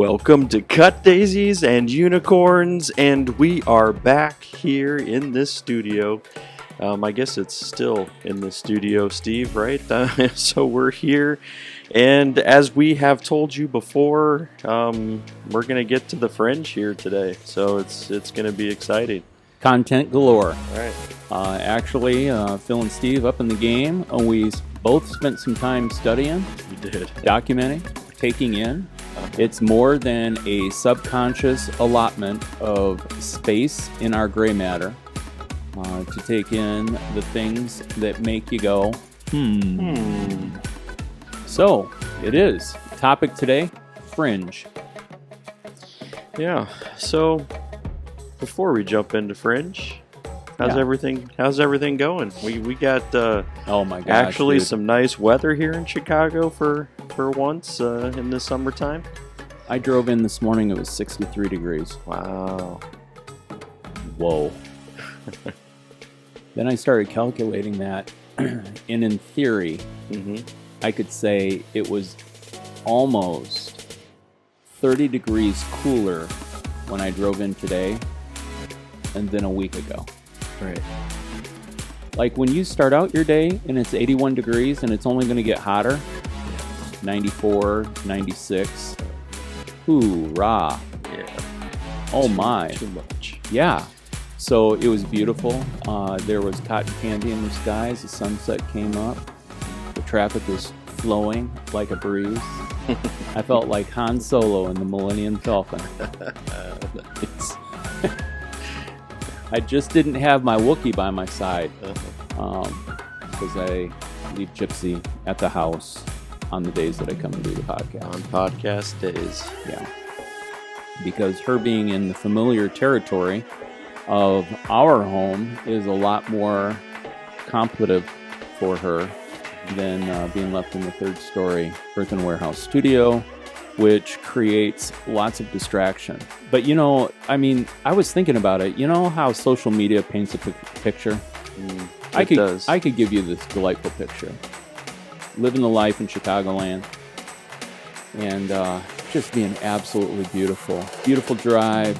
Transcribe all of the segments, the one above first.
Welcome to Cut Daisies and Unicorns, and we are back here in this studio. I guess it's still in the studio, Steve, right? So we're here, and as we have told you before, we're going to get to the Fringe here today, so it's going to be exciting. Content galore. All right. Actually, Phil and Steve up in the game. We both spent some time studying. We did. Documenting, taking in. It's more than a subconscious allotment of space in our gray matter to take in the things that make you go, So, it is. Topic today, Fringe. Yeah, so before we jump into Fringe, how's everything going? We got oh my gosh, actually dude. some nice weather here in Chicago for once in the summertime. I drove in this morning, it was 63 degrees. Wow. Whoa. Then I started calculating that, and in theory, I could say it was almost 30 degrees cooler when I drove in today and then a week ago. Right. Like when you start out your day and it's 81 degrees and it's only going to get hotter, 94, 96, hoorah. Yeah. Oh my. Too much. Yeah. So it was beautiful. There was cotton candy in the skies. The sunset came up. The traffic was flowing like a breeze. I felt like Han Solo in the Millennium Falcon. I just didn't have my Wookiee by my side because I leave Gypsy at the house on the days that I come and do the podcast. On podcast days. Yeah. Because her being in the familiar territory of our home is a lot more contemplative for her than being left in the third story Earthen Warehouse studio, which creates lots of distraction. But you know, I mean, I was thinking about it. You know how social media paints a picture? It does. I could give you this delightful picture. Living the life in Chicagoland. And just being absolutely beautiful. Beautiful drive.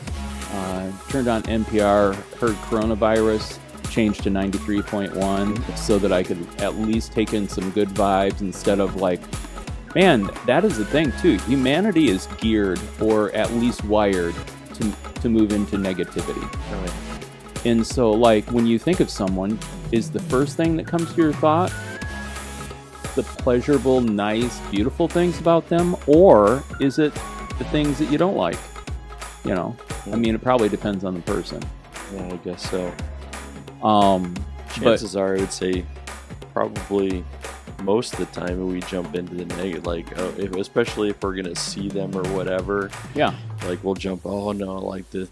Turned on NPR, heard coronavirus, changed to 93.1 so that I could at least take in some good vibes instead of like, man, that is the thing too. Humanity is geared, or at least wired, to move into negativity. Right. And so, like, when you think of someone, is the first thing that comes to your thought the pleasurable, nice, beautiful things about them, or is it the things that you don't like? You know, I mean, it probably depends on the person. Yeah, I guess so. But Chances are, I would say, probably most of the time we jump into the negative, like, especially if we're gonna see them or whatever. yeah, Like we'll jump. Oh no, like this.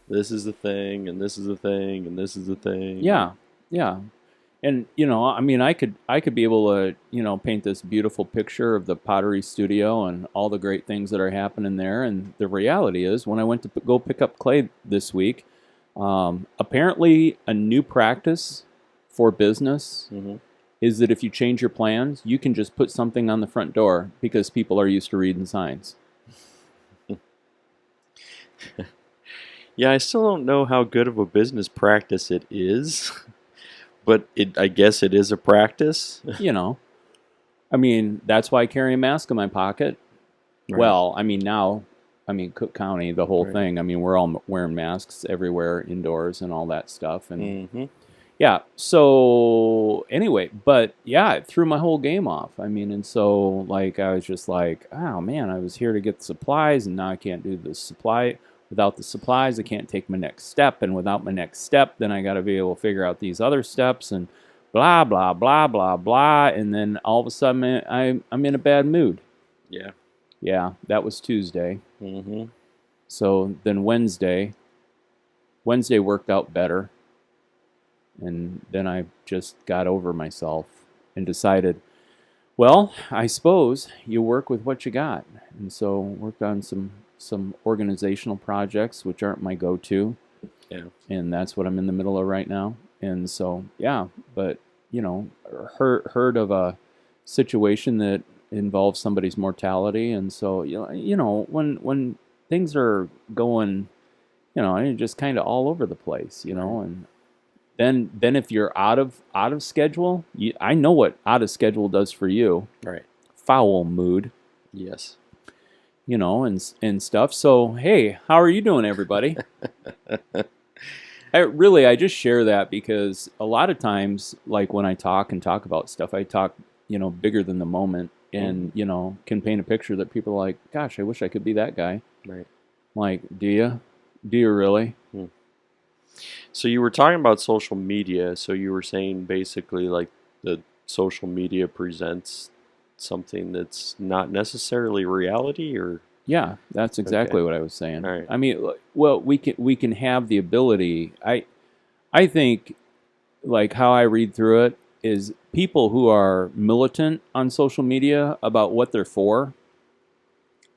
This is the thing, and this is the thing, and this is the thing. yeah. And you know, I mean, I could be able to, you know, paint this beautiful picture of the pottery studio and all the great things that are happening there. And the reality is, when I went to go pick up clay this week, apparently a new practice for business is that if you change your plans, you can just put something on the front door because people are used to reading signs. Yeah, I still don't know how good of a business practice it is. But I guess it is a practice. You know, I mean, that's why I carry a mask in my pocket. Right. Well, I mean, now, Cook County, the whole Right. thing. I mean, we're all wearing masks everywhere, indoors and all that stuff. And yeah, so anyway, but yeah, it threw my whole game off. I mean, and so like, I was just like, oh man, I was here to get the supplies and now I can't do the supply. Without the supplies, I can't take my next step. And without my next step, then I got to be able to figure out these other steps and blah, blah, blah, blah, blah. And then all of a sudden, I'm in a bad mood. Yeah. Yeah, that was Tuesday. So then Wednesday worked out better. And then I just got over myself and decided, well, I suppose you work with what you got. And so worked on some organizational projects, which aren't my go-to. Yeah. And that's what I'm in the middle of right now. And so, yeah, but, you know, heard of a situation that involves somebody's mortality. And so, when things are going, you're just kind of all over the place, and then if you're out of schedule, I know what out of schedule does for you. Right. Foul mood. Yes. And stuff. So, hey, how are you doing, everybody? I just share that because a lot of times, like when I talk about stuff, I talk, bigger than the moment and, can paint a picture that people are like, gosh, I wish I could be that guy. Right. Like, do you really? So you were talking about social media. So you were saying basically like the social media presents something that's not necessarily reality, or? Yeah, that's exactly what I was saying. All right. I mean, well, we can have the ability. I think, like how I read through it is people who are militant on social media about what they're for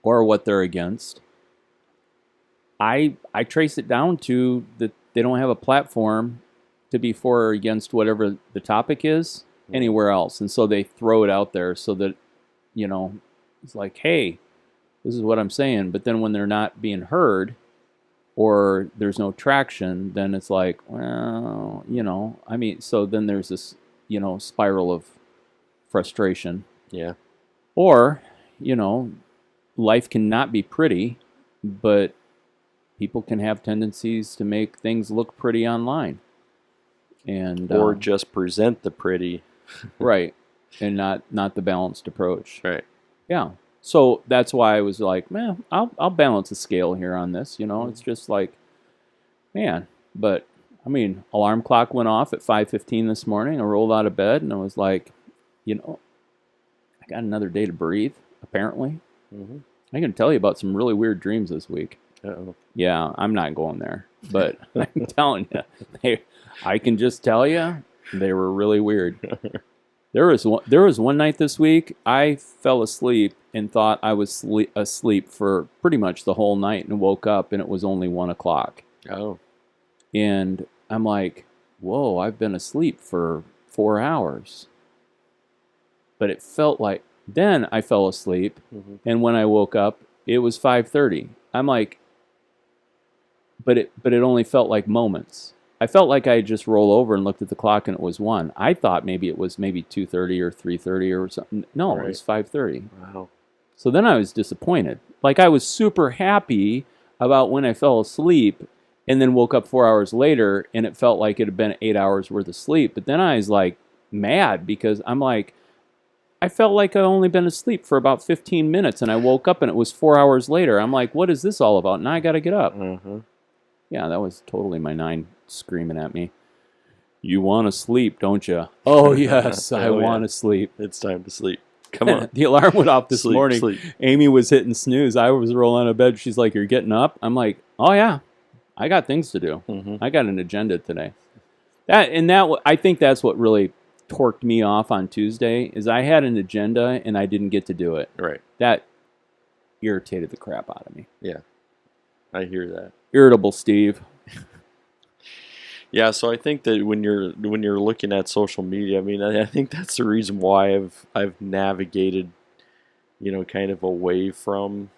or what they're against. I trace it down to that they don't have a platform to be for or against whatever the topic is anywhere else, and so they throw it out there so that it's like, hey, this is what I'm saying. But then when they're not being heard or there's no traction, then it's like, well, so then there's this, spiral of frustration. Yeah. Or, life cannot be pretty, but people can have tendencies to make things look pretty online. And or just present the pretty. Right. And not the balanced approach. Right. Yeah. So that's why I was like, man, I'll balance the scale here on this. It's just like, man. But I mean, alarm clock went off at 5:15 this morning. I rolled out of bed and I was like, I got another day to breathe. Apparently, I can tell you about some really weird dreams this week. Uh-oh. Yeah, I'm not going there, but I'm telling you, I can just tell you they were really weird. There was one night this week I fell asleep and thought I was asleep for pretty much the whole night and woke up and it was only 1 o'clock. Oh. And I'm like, whoa, I've been asleep for 4 hours. But it felt like, then I fell asleep and when I woke up, it was 5:30. I'm like, but it only felt like moments. I felt like I just rolled over and looked at the clock and it was 1. I thought maybe it was 2:30 or 3:30 or something. No, It was 5:30. Wow. So then I was disappointed. Like I was super happy about when I fell asleep and then woke up 4 hours later and it felt like it had been 8 hours worth of sleep. But then I was like mad because I'm like, I felt like I'd only been asleep for about 15 minutes and I woke up and it was 4 hours later. I'm like, what is this all about? Now I got to get up. Yeah, that was totally my 9 screaming at me. You want to sleep, don't you? Oh, yes, I want to sleep. It's time to sleep. Come on. The alarm went off this morning. Sleep. Amy was hitting snooze. I was rolling out of bed. She's like, you're getting up? I'm like, oh, yeah. I got things to do. I got an agenda today. I think that's what really torqued me off on Tuesday is I had an agenda and I didn't get to do it. Right. That irritated the crap out of me. Yeah. I hear that. Irritable Steve. Yeah, so I think that when you're looking at social media, I mean, I think that's the reason why I've navigated, kind of away from,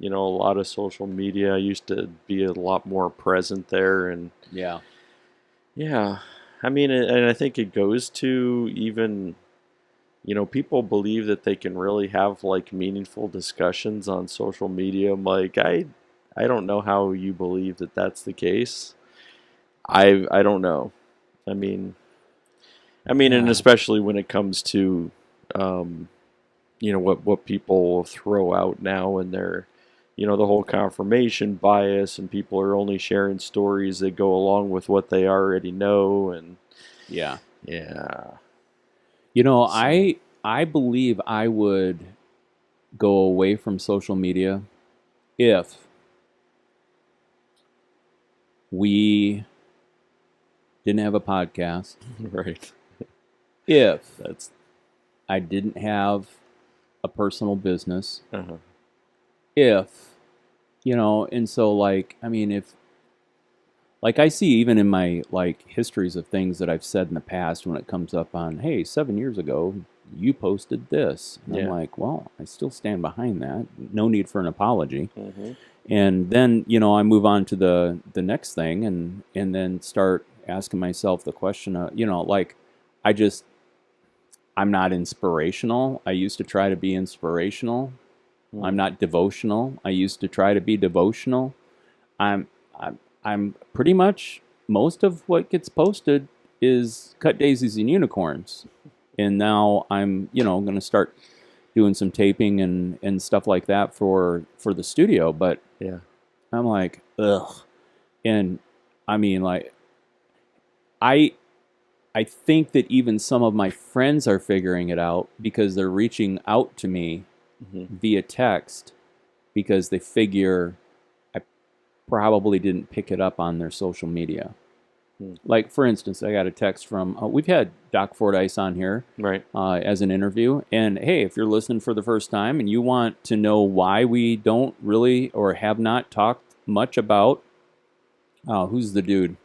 a lot of social media. I used to be a lot more present there, and yeah, I mean, and I think it goes to even, people believe that they can really have like meaningful discussions on social media. I'm like, I don't know how you believe that that's the case. I don't know. I mean, and especially when it comes to, what people throw out now and their, the whole confirmation bias, and people are only sharing stories that go along with what they already know, and yeah. So. I believe I would go away from social media if we didn't have a podcast. Right. If I didn't have a personal business. If, and so like, I mean, if, like I see even in my like histories of things that I've said in the past when it comes up on, hey, 7 years ago, you posted this. And I'm Yeah. like, well, I still stand behind that. No need for an apology. Mm-hmm. And then, I move on to the next thing, and then start asking myself the question of, like, I'm not inspirational. I used to try to be inspirational. I'm not devotional. I used to try to be devotional. I'm I'm pretty much, most of what gets posted is cut daisies and unicorns. And now I'm, going to start doing some taping and stuff like that for the studio, but Yeah. I'm like, ugh. And I mean, like, I I think that even some of my friends are figuring it out because they're reaching out to me Mm-hmm. via text because they figure I probably didn't pick it up on their social media. Like, for instance, I got a text from, we've had Doc Fordyce on here Right. as an interview. And hey, if you're listening for the first time and you want to know why we don't really or have not talked much about, who's the dude?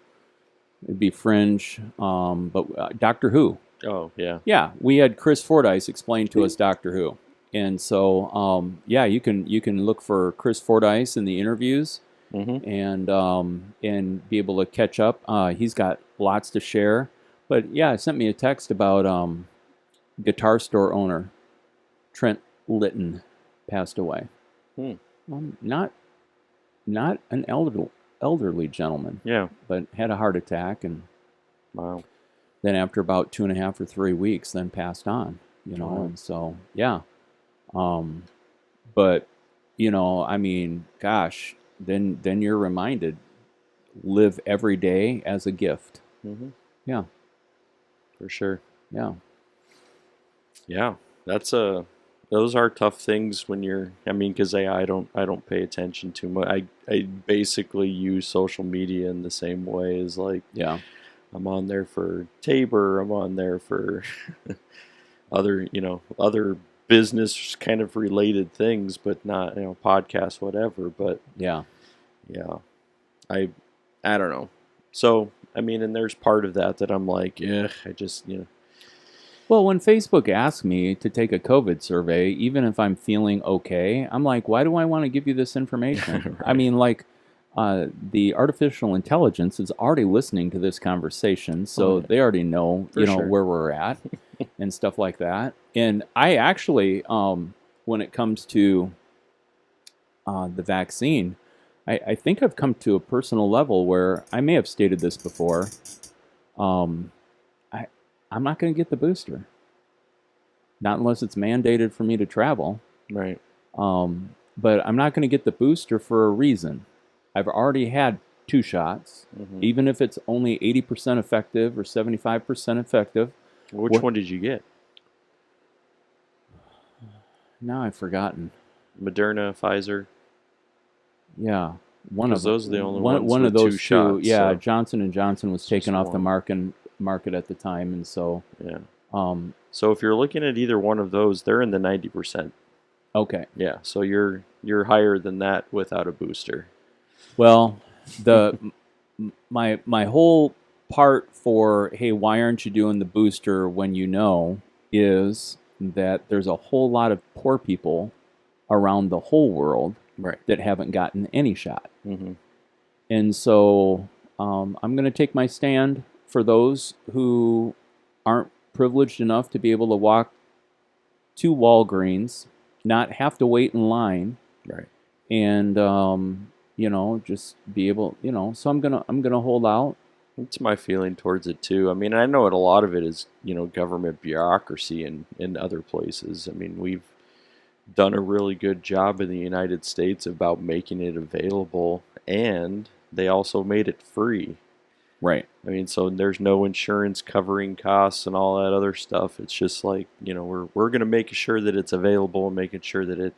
It'd be Fringe, but Doctor Who. Oh, yeah. Yeah, we had Chris Fordyce explain to us Doctor Who. And so, yeah, you can look for Chris Fordyce in the interviews. Mm-hmm. And be able to catch up. He's got lots to share. But yeah, sent me a text about guitar store owner Trent Litton passed away. Not an elderly gentleman. Yeah. But had a heart attack, and Wow. then after about 2.5 or 3 weeks, then passed on. Wow. And so yeah. But I mean, gosh. Then you're reminded, live every day as a gift. Mm-hmm. Yeah. For sure. Yeah. Yeah. Those are tough things when you're, I mean, because I don't pay attention too much. I basically use social media in the same way as, like, Yeah. I'm on there for Tabor, I'm on there for other business kind of related things, but not, podcasts, whatever. But Yeah. yeah, I don't know. So, I mean, and there's part of that I'm like, yeah, I just, Well, when Facebook asks me to take a COVID survey, even if I'm feeling okay, I'm like, why do I want to give you this information? I Right. mean, like, the artificial intelligence is already listening to this conversation, so Oh, yeah. they already know, For sure. where we're at and stuff like that. And I actually, when it comes to the vaccine, I think I've come to a personal level where I may have stated this before. I'm not going to get the booster, not unless it's mandated for me to travel. Right. But I'm not going to get the booster for a reason. I've already had 2 shots, Mm-hmm. even if it's only 80% effective or 75% effective. Which one did you get? Now I've forgotten. Moderna, Pfizer? Yeah, one of 'Cause those are the only one, ones one with of those 2 two. shots, Yeah, so Johnson and Johnson was taken just off the market at the time, and so yeah. um, So if you're looking at either one of those, they're in the 90%. okay. Yeah, so you're higher than that without a booster. Well, my whole part for, hey, why aren't you doing the booster when you know, is that there's a whole lot of poor people around the whole world Right. that haven't gotten any shot. Mm-hmm. And so I'm going to take my stand for those who aren't privileged enough to be able to walk to Walgreens, not have to wait in line, Right. and just be able, so I'm gonna hold out. It's my feeling towards it too. I mean, I know a lot of it is, government bureaucracy in other places. I mean, we've done a really good job in the United States about making it available, and they also made it free. Right. I mean, so there's no insurance covering costs and all that other stuff. It's just like, we're going to make sure that it's available and making sure that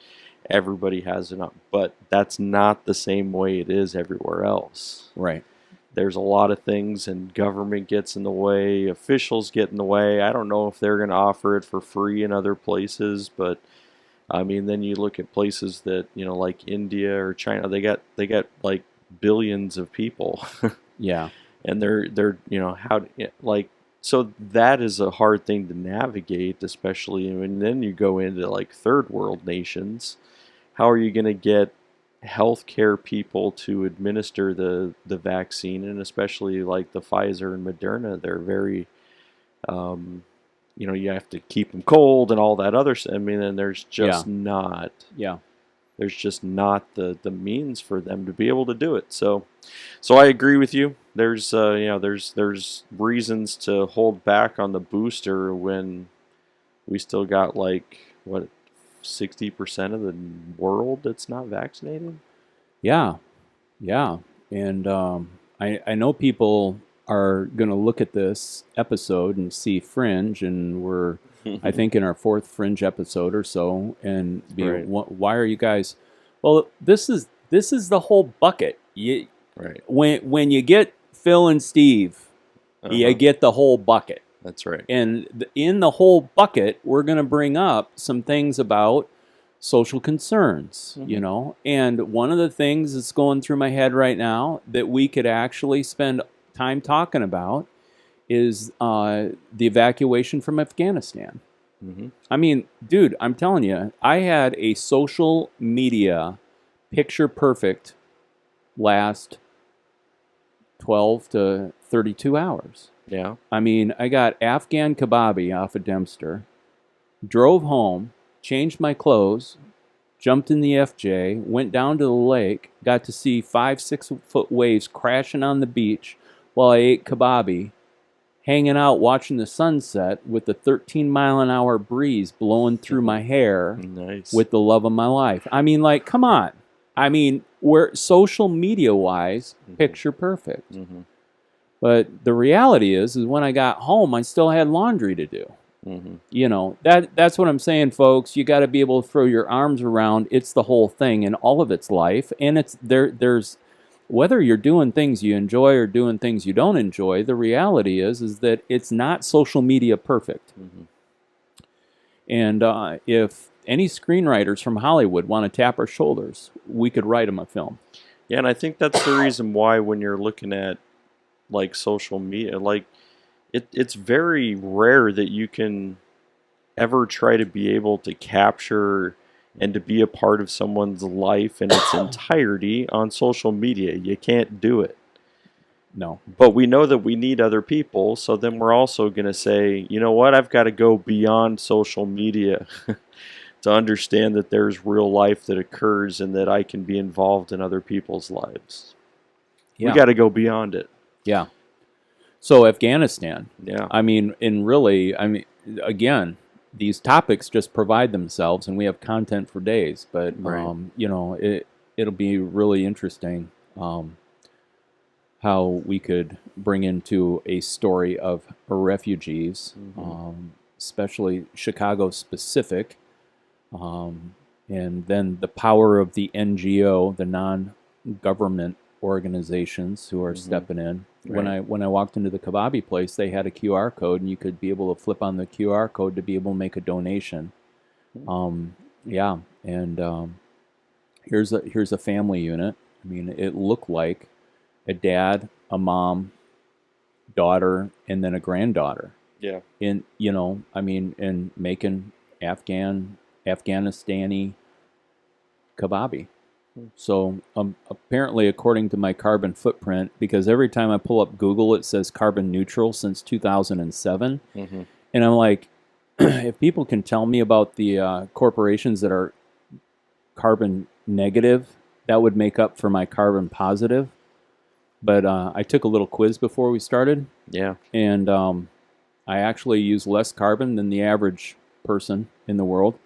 everybody has enough. But that's not the same way it is everywhere else. Right. There's a lot of things, and government gets in the way, officials get in the way. I don't know if they're going to offer it for free in other places, but I mean, then you look at places that, like India or China, they got like billions of people. Yeah. And they're like, So that is a hard thing to navigate, especially when then you go into like third world nations. How are you going to get healthcare people to administer the vaccine, and especially like the Pfizer and Moderna? They're very, um, you have to keep them cold and all that other stuff. I mean, and Yeah. Yeah. there's just not the means for them to be able to do it. So I agree with you. There's there's reasons to hold back on the booster when we still got like what 60% of the world that's not vaccinated. Yeah. Yeah. And I know people are going to look at this episode and see Fringe, and we're, I think, in our fourth Fringe episode or so, and be, Right. why are you guys? Well, this is the whole bucket. Right. When you get Phil and Steve, you Uh-huh. get the whole bucket. That's right. And in the whole bucket, we're going to bring up some things about social concerns, Mhm. And one of the things that's going through my head right now that we could actually spend time talking about is the evacuation from Afghanistan. Mhm. I mean, dude, I'm telling you, I had a social media picture perfect last 12 to 32 hours. Yeah. I mean, I got Afghan kebabi off of Dempster, drove home, changed my clothes, jumped in the FJ, went down to the lake, got to see 5, 6 foot waves crashing on the beach while I ate kebabi, hanging out watching the sunset with the 13-mile-an-hour breeze blowing through my hair Nice. with the love of my life. I mean, like, come on. I mean, we're social media wise, picture perfect. Mhm. But the reality is when I got home, I still had laundry to do. Mhm. That's what I'm saying, folks. You got to be able to throw your arms around. It's the whole thing in all of its life, and it's there's whether you're doing things you enjoy or doing things you don't enjoy. The reality is that it's not social media perfect. Mhm. And if any screenwriters from Hollywood want to tap our shoulders, we could write them a film. Yeah, and I think that's the reason why when you're looking at like social media, like it's very rare that you can ever try to be able to capture and to be a part of someone's life in its entirety on social media. You can't do it. No. But we know that we need other people, so then we're also going to say, you know what, I've got to go beyond social media to understand that there's real life that occurs and that I can be involved in other people's lives. We Yeah. got to go beyond it. Yeah. So Afghanistan. Yeah. I mean, again, these topics just provide themselves, and we have content for days. But Right. it'll be really interesting how we could bring into a story of refugees, especially Chicago specific, and then the power of the NGO, the non-government organizations who are stepping in. Right. When I walked into the kebabi place, they had a QR code, and you could be able to flip on the QR code to be able to make a donation. Yeah, and here's a family unit. I mean, it looked like a dad, a mom, daughter, and then a granddaughter. Yeah. And making Afghanistani kebabi. So apparently, according to my carbon footprint, because every time I pull up Google, it says carbon neutral since 2007. Mm-hmm. And I'm like, if people can tell me about the corporations that are carbon negative, that would make up for my carbon positive. But I took a little quiz before we started. Yeah. And I actually use less carbon than the average person in the world.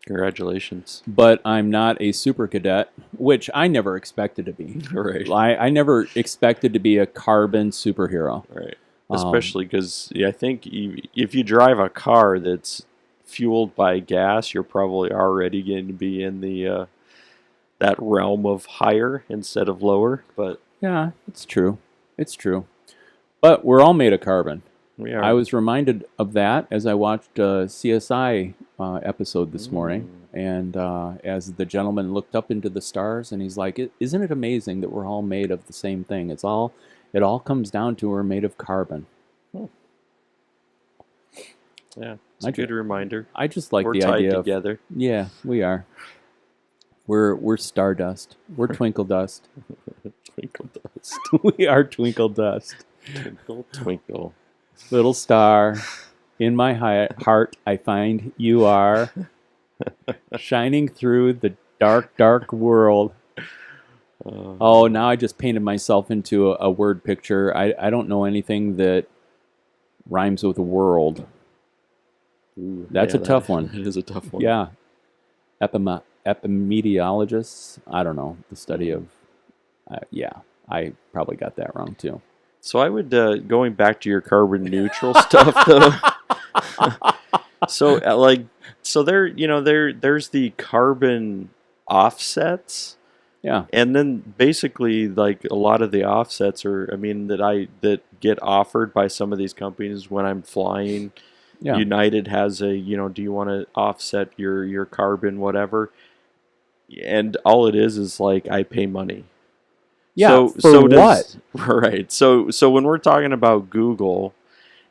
Congratulations. But I'm not a super cadet, which I never expected to be. Right. I never expected to be a carbon superhero. Right. Especially because I think if you drive a car that's fueled by gas, you're probably already going to be in the that realm of higher instead of lower. But yeah, it's true. It's true. But we're all made of carbon. we are. I was reminded of that as I watched a CSI episode this morning. And as the gentleman looked up into the stars, and he's like, "Isn't it amazing that we're all made of the same thing? It all comes down to we're made of carbon." Yeah, it's a good reminder. I just like We're the tied idea together. of, yeah, we are. We're stardust. We're twinkle dust. Twinkle dust. We are twinkle dust. Twinkle, twinkle. Little star, in my heart I find you are, shining through the dark, dark world. Oh, now I just painted myself into a word picture. I don't know anything that rhymes with world. Ooh, That's a tough one. It is a tough one. Yeah. Epimediologists, I don't know, the study of, yeah, I probably got that wrong too. So I would, going back to your carbon neutral stuff though. So there's the carbon offsets. Yeah. And then basically, like a lot of the offsets are, I mean, that get offered by some of these companies when I'm flying. Yeah. United has a, do you want to offset your carbon, whatever? And all it is like I pay money. Yeah. So what? Right. So when we're talking about Google,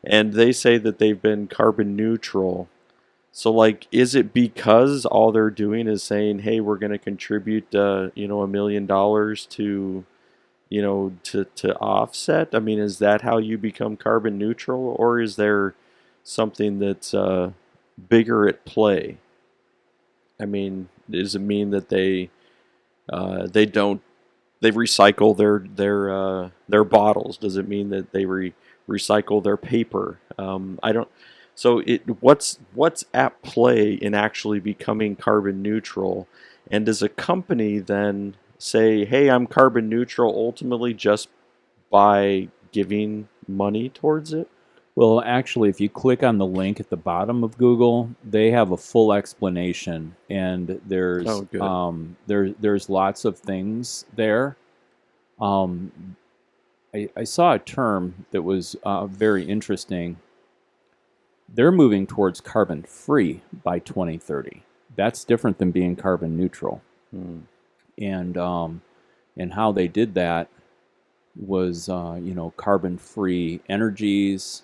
and they say that they've been carbon neutral. So, like, is it because all they're doing is saying, "Hey, we're going to contribute, $1 million to, to offset"? I mean, is that how you become carbon neutral, or is there something that's bigger at play? I mean, does it mean that they recycle their bottles? Does it mean that they recycle their paper? I don't. So what's at play in actually becoming carbon neutral, and does a company then say, "Hey, I'm carbon neutral," ultimately just by giving money towards it? Well, actually, if you click on the link at the bottom of Google, they have a full explanation, and there's there's lots of things there. I saw a term that was very interesting. They're moving towards carbon free by 2030. That's different than being carbon neutral. And how they did that was carbon free energies.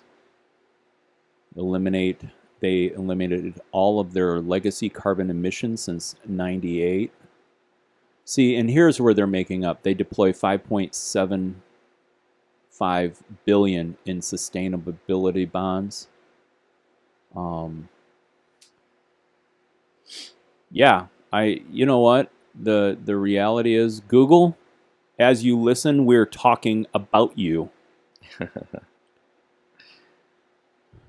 They eliminated all of their legacy carbon emissions since '98. See, and here's where they're making up. They deploy 5.75 billion in sustainability bonds. Yeah, you know what? The reality is, Google, as you listen, we're talking about you.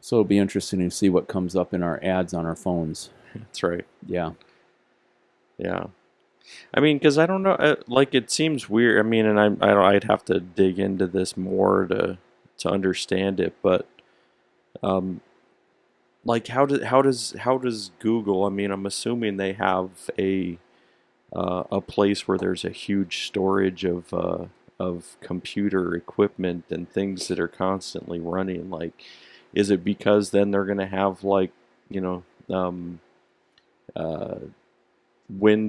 So it'll be interesting to see what comes up in our ads on our phones. That's right. Yeah. Yeah. I mean, because I don't know, like it seems weird. I mean, and I'd have to dig into this more to understand it, but like how does Google? I mean, I'm assuming they have a place where there's a huge storage of computer equipment and things that are constantly running. Like, is it because then they're going to have like wind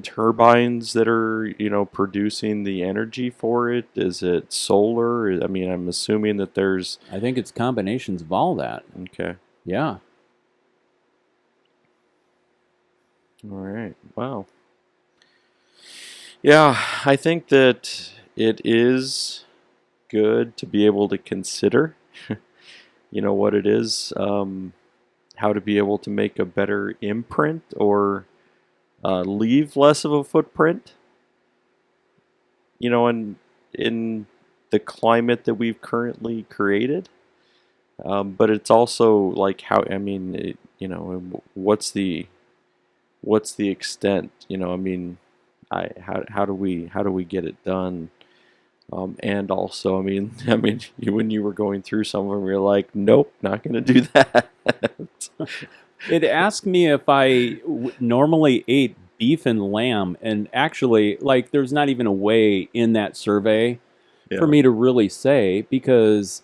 turbines that are producing the energy for it? Is it solar? I mean, I'm assuming that there's. I think it's combinations of all that. Okay. Yeah. All right. Wow. Yeah, I think that it is good to be able to consider, what it is, how to be able to make a better imprint or leave less of a footprint, in the climate that we've currently created. But it's also like how, I mean, what's the extent, I mean, how do we get it done? And also, I mean, when you were going through some of them, you're like, nope, not going to do that. It asked me if I normally ate beef and lamb, and actually, like, there's not even a way in that survey for me to really say, because,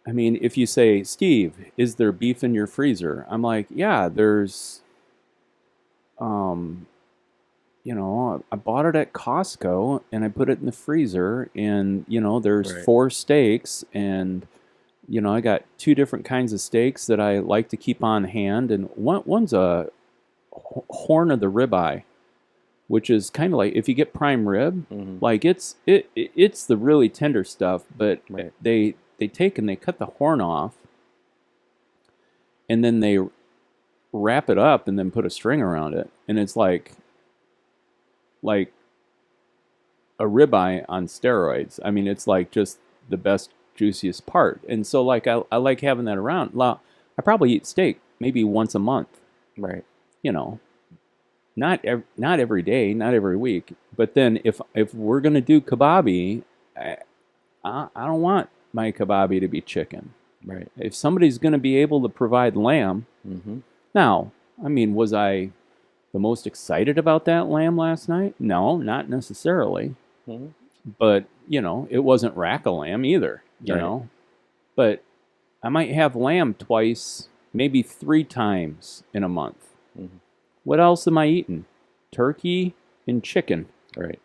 I mean, if you say, Steve, is there beef in your freezer? I'm like, yeah, there's, I bought it at Costco and I put it in the freezer, and there's 4 steaks and I got two different kinds of steaks that I like to keep on hand, and one's a horn of the ribeye, which is kind of like if you get prime rib, like it's the really tender stuff, but Right. they take and they cut the horn off, and then they wrap it up and then put a string around it, and it's like a ribeye on steroids. I mean, it's like just the best, juiciest part. And so, like, I like having that around. I probably eat steak maybe once a month. Right. Not every day, not every week. But then if we're gonna do kebabby, I don't want my kebabby to be chicken. Right. If somebody's gonna be able to provide lamb, now, I mean, was I the most excited about that lamb last night? No, not necessarily. But, it wasn't rack of lamb either, Right. But I might have lamb twice, maybe 3 times in a month. What else am I eating? Turkey and chicken Right.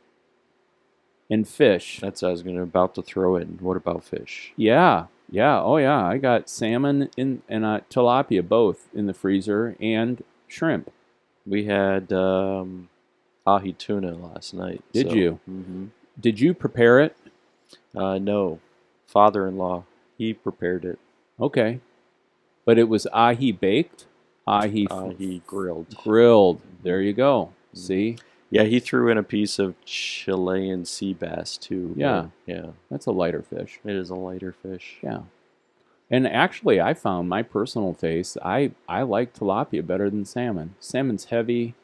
and fish. That's what I was about to throw in. What about fish? Yeah. Oh, yeah. I got salmon and tilapia both in the freezer and shrimp. We had ahi tuna last night. Did you? Mm-hmm. Did you prepare it? No. Father-in-law, he prepared it. Okay. But it was ahi baked? Ahi grilled. Grilled. There you go. See? Yeah, he threw in a piece of Chilean sea bass too. Yeah. Yeah. That's a lighter fish. It is a lighter fish. Yeah. And actually, I found my personal taste, I like tilapia better than salmon. Salmon's heavy.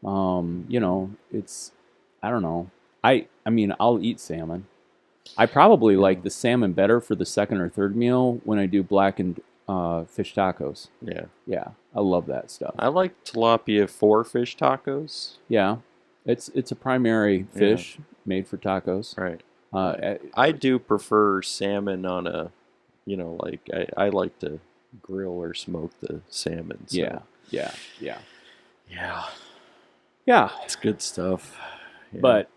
It's, I don't know. I mean, I'll eat salmon. I probably like the salmon better for the second or third meal when I do blackened fish tacos. Yeah. Yeah, I love that stuff. I like tilapia for fish tacos. Yeah, it's a primary fish made for tacos. Right. I I do prefer salmon on a, I like to grill or smoke the salmon. So. Yeah. Yeah. It's good stuff. Yeah. But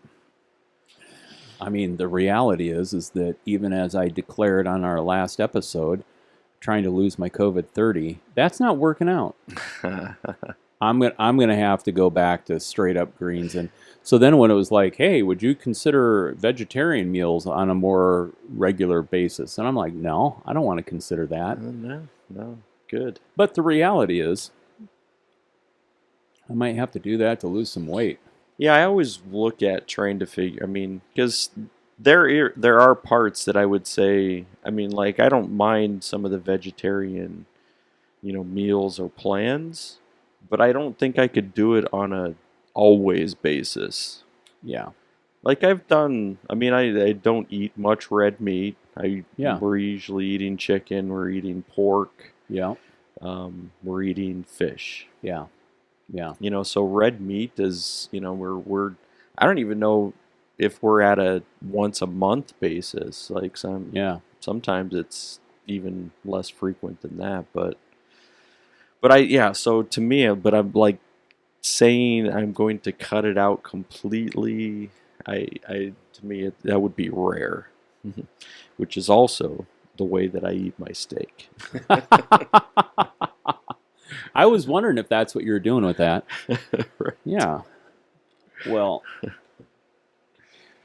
I mean, the reality is that even as I declared on our last episode, trying to lose my COVID-30, that's not working out. I'm gonna have to go back to straight up greens. And so then when it was like, hey, would you consider vegetarian meals on a more regular basis? And I'm like, no, I don't want to consider that. No, good. But the reality is, I might have to do that to lose some weight. Yeah, I always look at trying to figure. I mean, because there are parts that I would say. I mean, like I don't mind some of the vegetarian, meals or plans, but I don't think I could do it on a always basis. Yeah. Like I've done. I mean, I don't eat much red meat. We're usually eating chicken. We're eating pork. Yeah. We're eating fish. Yeah. So red meat is, we're I don't even know if we're at a once a month basis. Like sometimes it's even less frequent than that. But so to me, but I'm like saying I'm going to cut it out completely. To me that would be rare, which is also the way that I eat my steak. I was wondering if that's what you were doing with that. Right. Yeah. Well,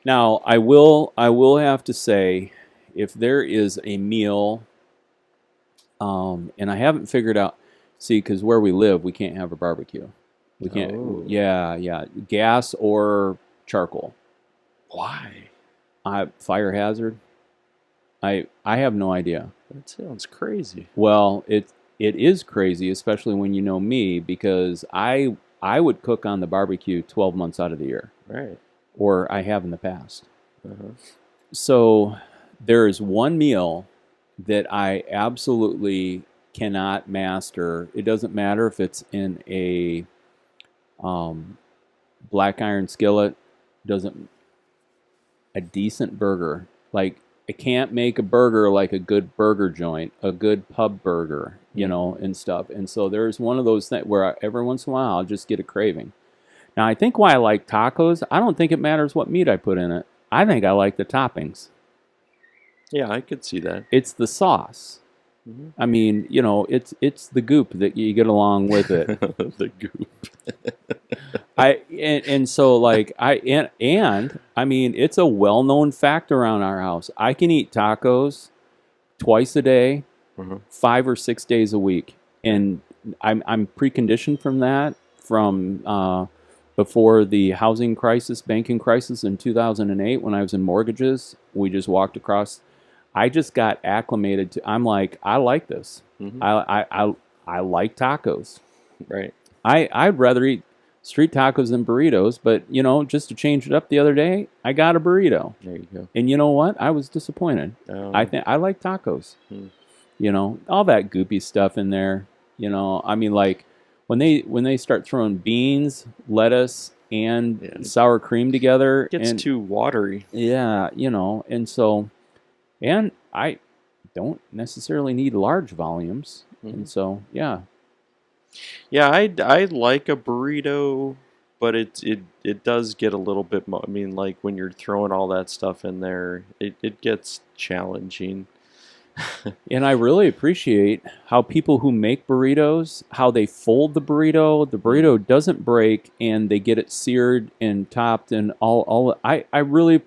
now I will have to say, if there is a meal, and I haven't figured out, because where we live, we can't have a barbecue. We can't. Oh. Yeah. Gas or charcoal. Why? Fire hazard. I have no idea. That sounds crazy. Well, it is crazy, especially when you know me, because I would cook on the barbecue 12 months out of the year. Right. Or I have in the past. Uh-huh. So there is one meal that I absolutely cannot master. It doesn't matter if it's in a black iron skillet. A decent burger. Like, I can't make a burger like a good burger joint, a good pub burger, and stuff. And so there's one of those things where every once in a while I'll just get a craving. Now, I think why I like tacos, I don't think it matters what meat I put in it. I think I like the toppings. Yeah, I could see that. It's the sauce. Mhm. I mean, you know, it's the goop that you get along with it. The goop. And so like and I mean, it's a well-known fact around our house. I can eat tacos twice a day, Mhm. 5 or 6 days a week, and I'm preconditioned from that from before the housing crisis, banking crisis in 2008 when I was in mortgages. We just walked across. I just got acclimated to. I'm like, I like this. Mhm. I like tacos. Right. I'd rather eat street tacos than burritos, but you know, just to change it up the other day, I got a burrito. There you go. And you know what? I was disappointed. I think I like tacos. Hmm. You know, all that goopy stuff in there. You know, I mean, like when they start throwing beans, lettuce, and Yeah. sour cream together, It gets and too watery. yeah, you know, and so, and I don't necessarily need large volumes, and so yeah, Yeah, I like a burrito, but it does get a little bit I mean, like when you're throwing all that stuff in there, it gets challenging. and I really appreciate how people who make burritos, how they fold the burrito doesn't break, and they get it seared and topped and all. I really,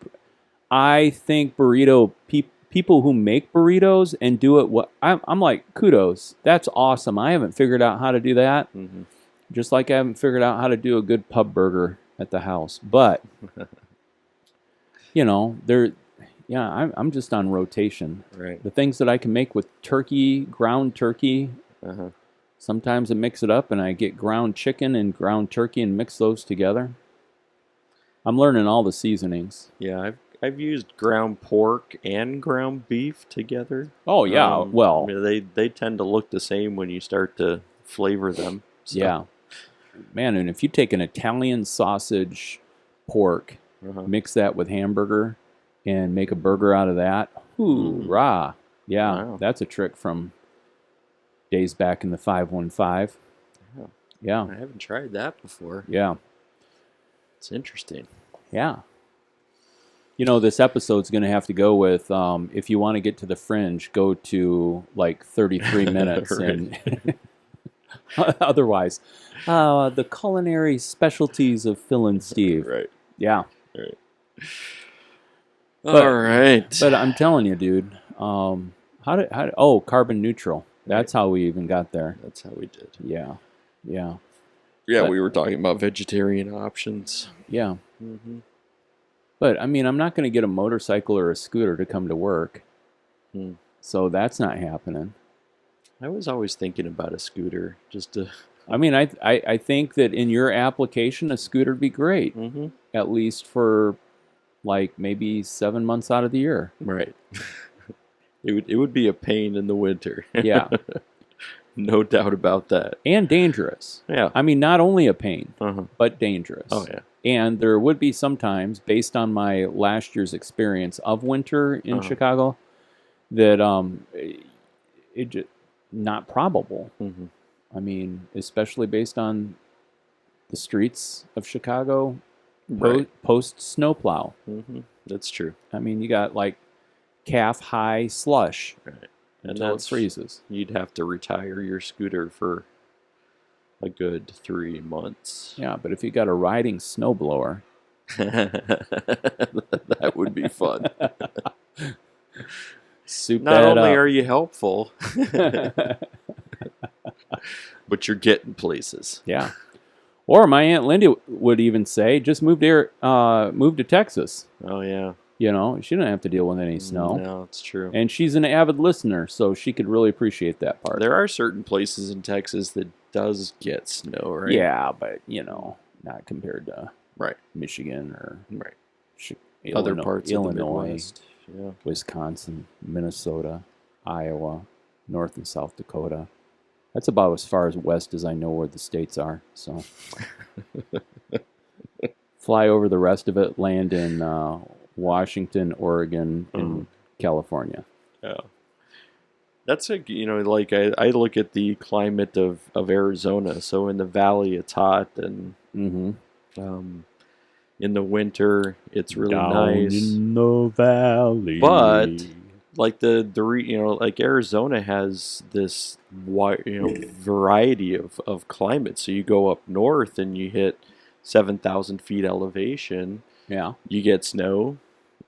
I think people who make burritos and do it I'm like, kudos, that's awesome. I haven't figured out how to do that, Hmm. just like I haven't figured out how to do a good pub burger at the house. But you know, yeah, I'm just on rotation. Right. The things that I can make with turkey, ground turkey. Uh-huh. Sometimes I mix it up and I get ground chicken and ground turkey and mix those together. I'm learning all the seasonings. Yeah, I've used ground pork and ground beef together. Oh yeah, well, I mean, they tend to look the same when you start to flavor them. So. yeah, man. And if you take an Italian sausage pork, Uh-huh. mix that with hamburger, and make a burger out of that, hoorah! Yeah, Wow. that's a trick from days back in the 515. Yeah. Yeah, I haven't tried that before. yeah, It's interesting. yeah. You know, this episode's going to have to go with, if you want to get to the Fringe, go to like 33 minutes. Right. And otherwise, the culinary specialties of Phil and Steve. Right. Yeah. Right. But- All right. But I'm telling you, dude, carbon neutral. That's how we even got there. That's how we did. Yeah. Yeah. Yeah, But- we were talking about vegetarian options. Yeah. Mm-hmm. But I mean, I'm not going to get a motorcycle or a scooter to come to work. Hmm. So that's not happening. I was always thinking about a scooter, just to. I mean, I think that in your application, a scooter would be great, Mm-hmm. at least for like maybe 7 months out of the year. Right. It would be a pain in the winter. Yeah. No doubt about that. And dangerous. Yeah. I mean, not only a pain, Uh-huh. but dangerous. Oh yeah. And there would be sometimes, based on my last year's experience of winter in Chicago, that it just not probable. Mm-hmm. I mean, especially based on the streets of Chicago Right. post snowplow. Mm-hmm. That's true. I mean, you got like calf high slush Right. until it freezes. You'd have to retire your scooter for a good 3 months. Yeah, but if you got a riding snowblower, That would be fun. soup Not that only up. are you helpful, but you're getting places. Yeah. Or my Aunt Linda would even say, just move to Texas. Oh yeah. You know, she didn't have to deal with any snow. No, it's true. And she's an avid listener, so she could really appreciate that part. There are certain places in Texas that does get snow, right? Yeah, but, you know, not compared to Right. Michigan or Right. Other Illinois, parts of the Midwest. Yeah. Wisconsin, Minnesota, Iowa, North and South Dakota. That's about as far as west as I know where the states are. So fly over the rest of it, land in Washington, Oregon, and California. Yeah. That's like I look at the climate of Arizona. So in the valley, it's hot, and in the winter, it's really Down nice. in the valley. But like like Arizona has this wide, variety of climate. So you go up north and you hit 7,000 feet elevation. Yeah. You get snow.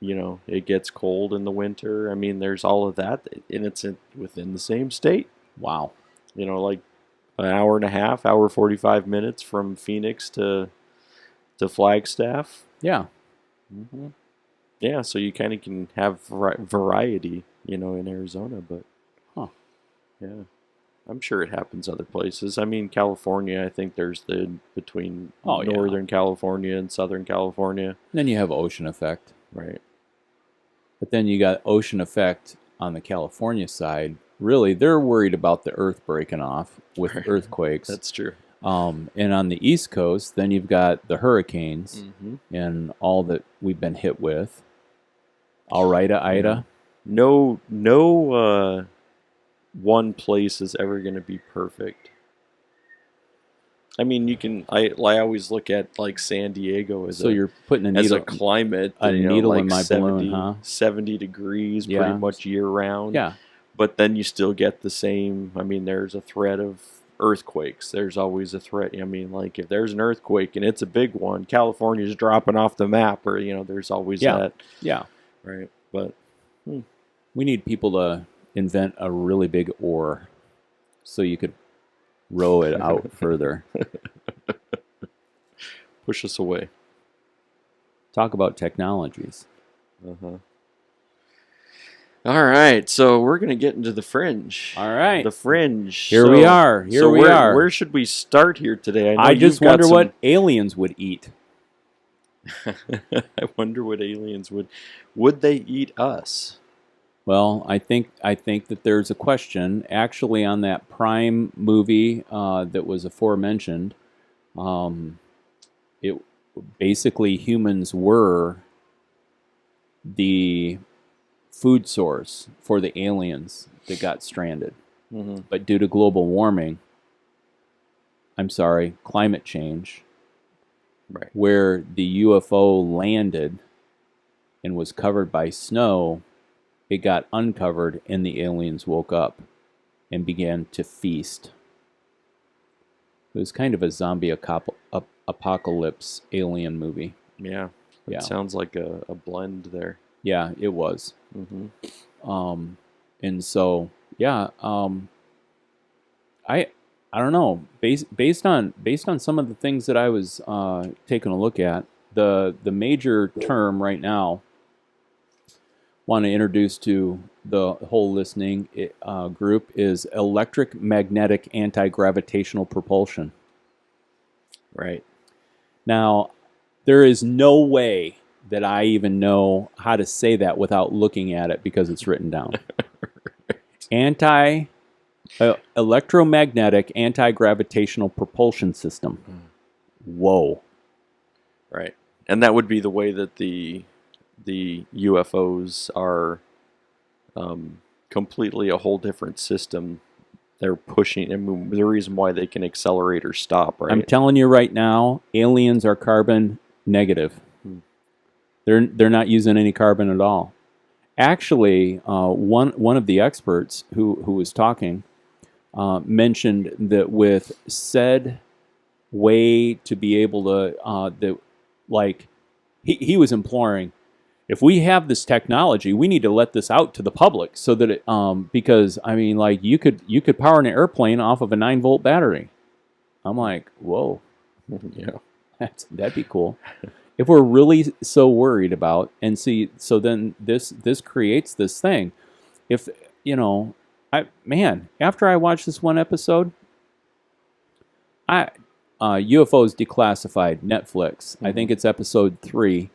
It gets cold in the winter. I mean, there's all of that, and it's within the same state. Wow. Like an hour and a half, hour 45 minutes from Phoenix to Flagstaff. Yeah. Mm-hmm. Yeah, so you kind of can have variety, in Arizona, but yeah, I'm sure it happens other places. I mean, California, I think there's between Northern California and Southern California. And then you have ocean effect. Right. But then you got ocean effect on the California side. Really, they're worried about the earth breaking off with earthquakes. That's true. And on the East Coast, then you've got the hurricanes and all that we've been hit with. Ida. No, one place is ever going to be perfect. I mean, I always look at like San Diego as you're putting a needle, as a climate, needle like in my 70, balloon, huh? 70 degrees pretty much year round. Yeah. But then you still get the same. I mean, there's a threat of earthquakes. There's always a threat. I mean, like if there's an earthquake and it's a big one, California's dropping off the map, or there's always that. Yeah. Right. But we need people to invent a really big oar so you could row it out further. Push us away. Talk about technologies. All right, so we're going to get into the Fringe. All right. The Fringe. Here we are. Where should we start here today? I just wonder what aliens would eat. I wonder what aliens would they eat us? Well, I think that there's a question actually on that Prime movie that was aforementioned. It basically humans were the food source for the aliens that got stranded, but due to global warming, climate change, right, where the UFO landed and was covered by snow. It got uncovered, and the aliens woke up and began to feast. It was kind of a zombie apocalypse alien movie. Yeah, it sounds like a blend there. Yeah, it was. And so, I don't know. Based on some of the things that I was taking a look at, the major term right now. Want to introduce to the whole listening group is electric magnetic anti-gravitational propulsion. Right. Now, there is no way that I even know how to say that without looking at it because it's written down. Electromagnetic anti-gravitational propulsion system. Whoa. Right. And that would be the way that the UFOs are completely a whole different system. They're pushing, I mean, the reason why they can accelerate or stop, right? I'm telling you right now, aliens are carbon negative. They're not using any carbon at all. Actually, one of the experts who was talking mentioned that with said way to be able to he was imploring, if we have this technology, we need to let this out to the public so that it, because I mean, like you could power an airplane off of a 9-volt battery. I'm like, whoa, yeah, that'd be cool. If we're really so worried about, and see, so then this creates this thing. If after I watched this one episode, UFOs Declassified, Netflix. I think it's episode 3.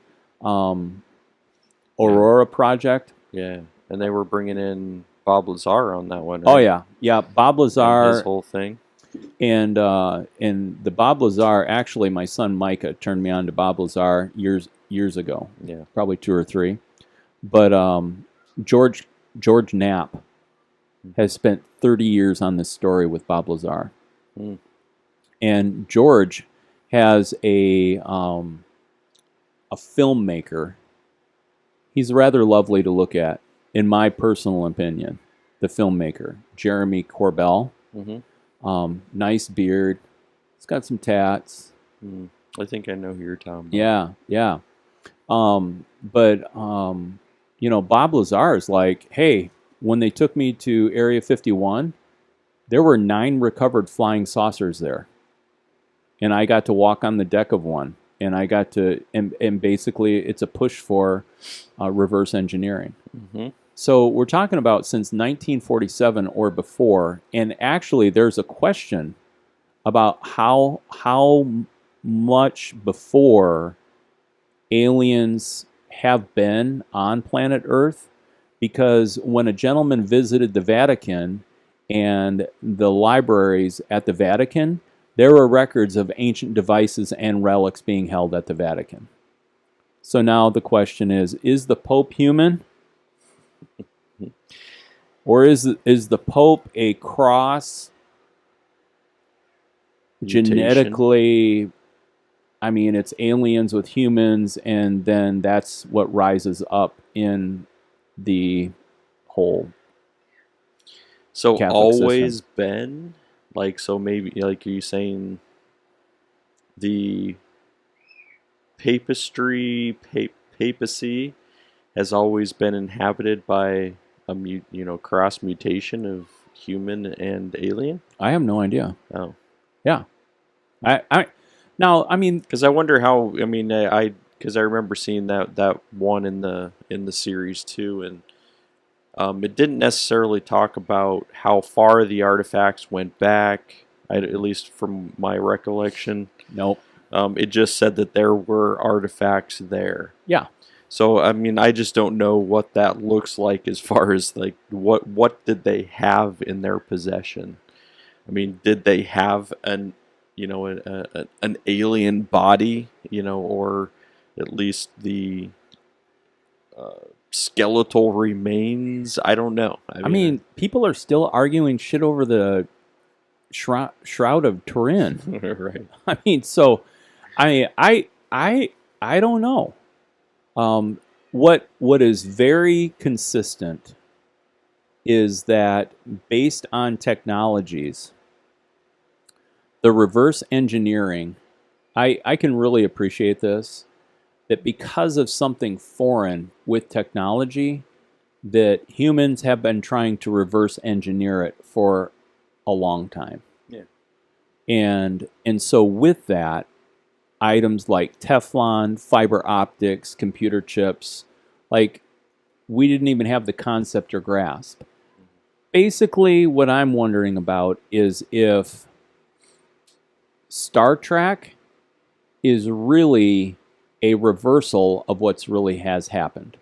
Aurora Project. Yeah, and they were bringing in Bob Lazar on that one. Right? Oh yeah, Bob Lazar. His whole thing. And the Bob Lazar. Actually, my son Micah turned me on to Bob Lazar years ago. Yeah, probably 2 or 3. But George Knapp has spent 30 years on this story with Bob Lazar, and George has a filmmaker. He's rather lovely to look at, in my personal opinion, the filmmaker, Jeremy Corbell. Nice beard. He's got some tats. I think I know who you're talking about. Yeah, yeah. But Bob Lazar is like, hey, when they took me to Area 51, there were 9 recovered flying saucers there. And I got to walk on the deck of one. And I got to, and basically it's a push for reverse engineering. So we're talking about since 1947 or before. And actually there's a question about how much before aliens have been on planet Earth, because when a gentleman visited the Vatican and the libraries at the Vatican, there were records of ancient devices and relics being held at the Vatican. So now the question is the Pope human? Or is the Pope a cross genetically? I mean, it's aliens with humans, and then that's what rises up in the whole So Catholic always system. been like, so maybe like, are you saying the papacy has always been inhabited by a cross mutation of human and alien? I have no idea. Oh, Yeah, I mean, because I wonder how. I mean, because I remember seeing that one in the series too, and it didn't necessarily talk about how far the artifacts went back. At least from my recollection. Nope. It just said that there were artifacts there. Yeah. So I mean, I just don't know what that looks like as far as like what did they have in their possession? I mean, did they have an alien body, or at least the skeletal remains? I don't know. I mean, people are still arguing shit over the Shroud of Turin. Right. I mean, so I don't know. What is very consistent is that based on technologies, the reverse engineering, I can really appreciate this, that because of something foreign with technology, that humans have been trying to reverse engineer it for a long time. Yeah. And so with that, items like Teflon, fiber optics, computer chips, like we didn't even have the concept or grasp. Basically, what I'm wondering about is if Star Trek is really a reversal of what's really has happened.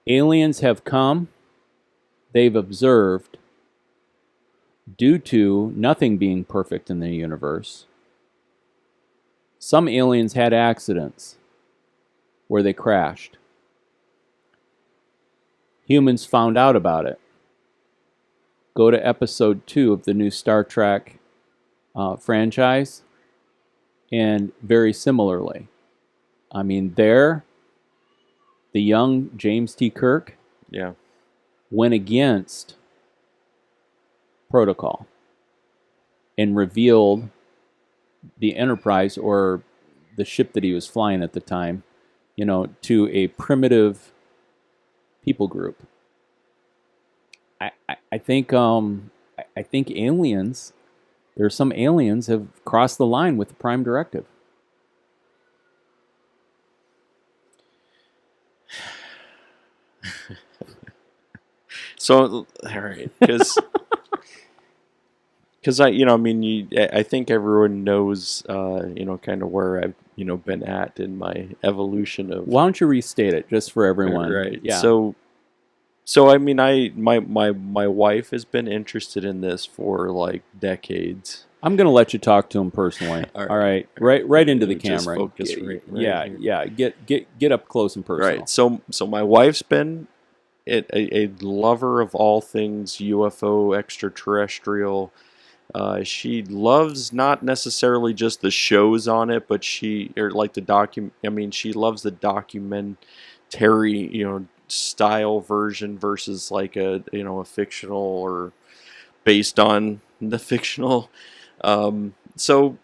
Aliens have come, they've observed, due to nothing being perfect in the universe. Some aliens had accidents where they crashed. Humans found out about it. Go to episode 2 of the new Star Trek franchise, and very similarly. I mean, the young James T. Kirk went against protocol and revealed the Enterprise, or the ship that he was flying at the time, to a primitive people group. I think aliens, there are some aliens have crossed the line with the Prime Directive. So, all right, because I think everyone knows, kind of where I've, been at in my evolution of. Why don't you restate it just for everyone? Right. Yeah. So I mean, my wife has been interested in this for like decades. I'm going to let you talk to him personally. All right. Right into the Just camera. focus right Yeah. here. Yeah. Get up close and personal. Right. So my wife's been a lover of all things UFO, extraterrestrial. She loves not necessarily just the shows on it, but she loves the documentary, style version versus like a fictional or based on the fictional. So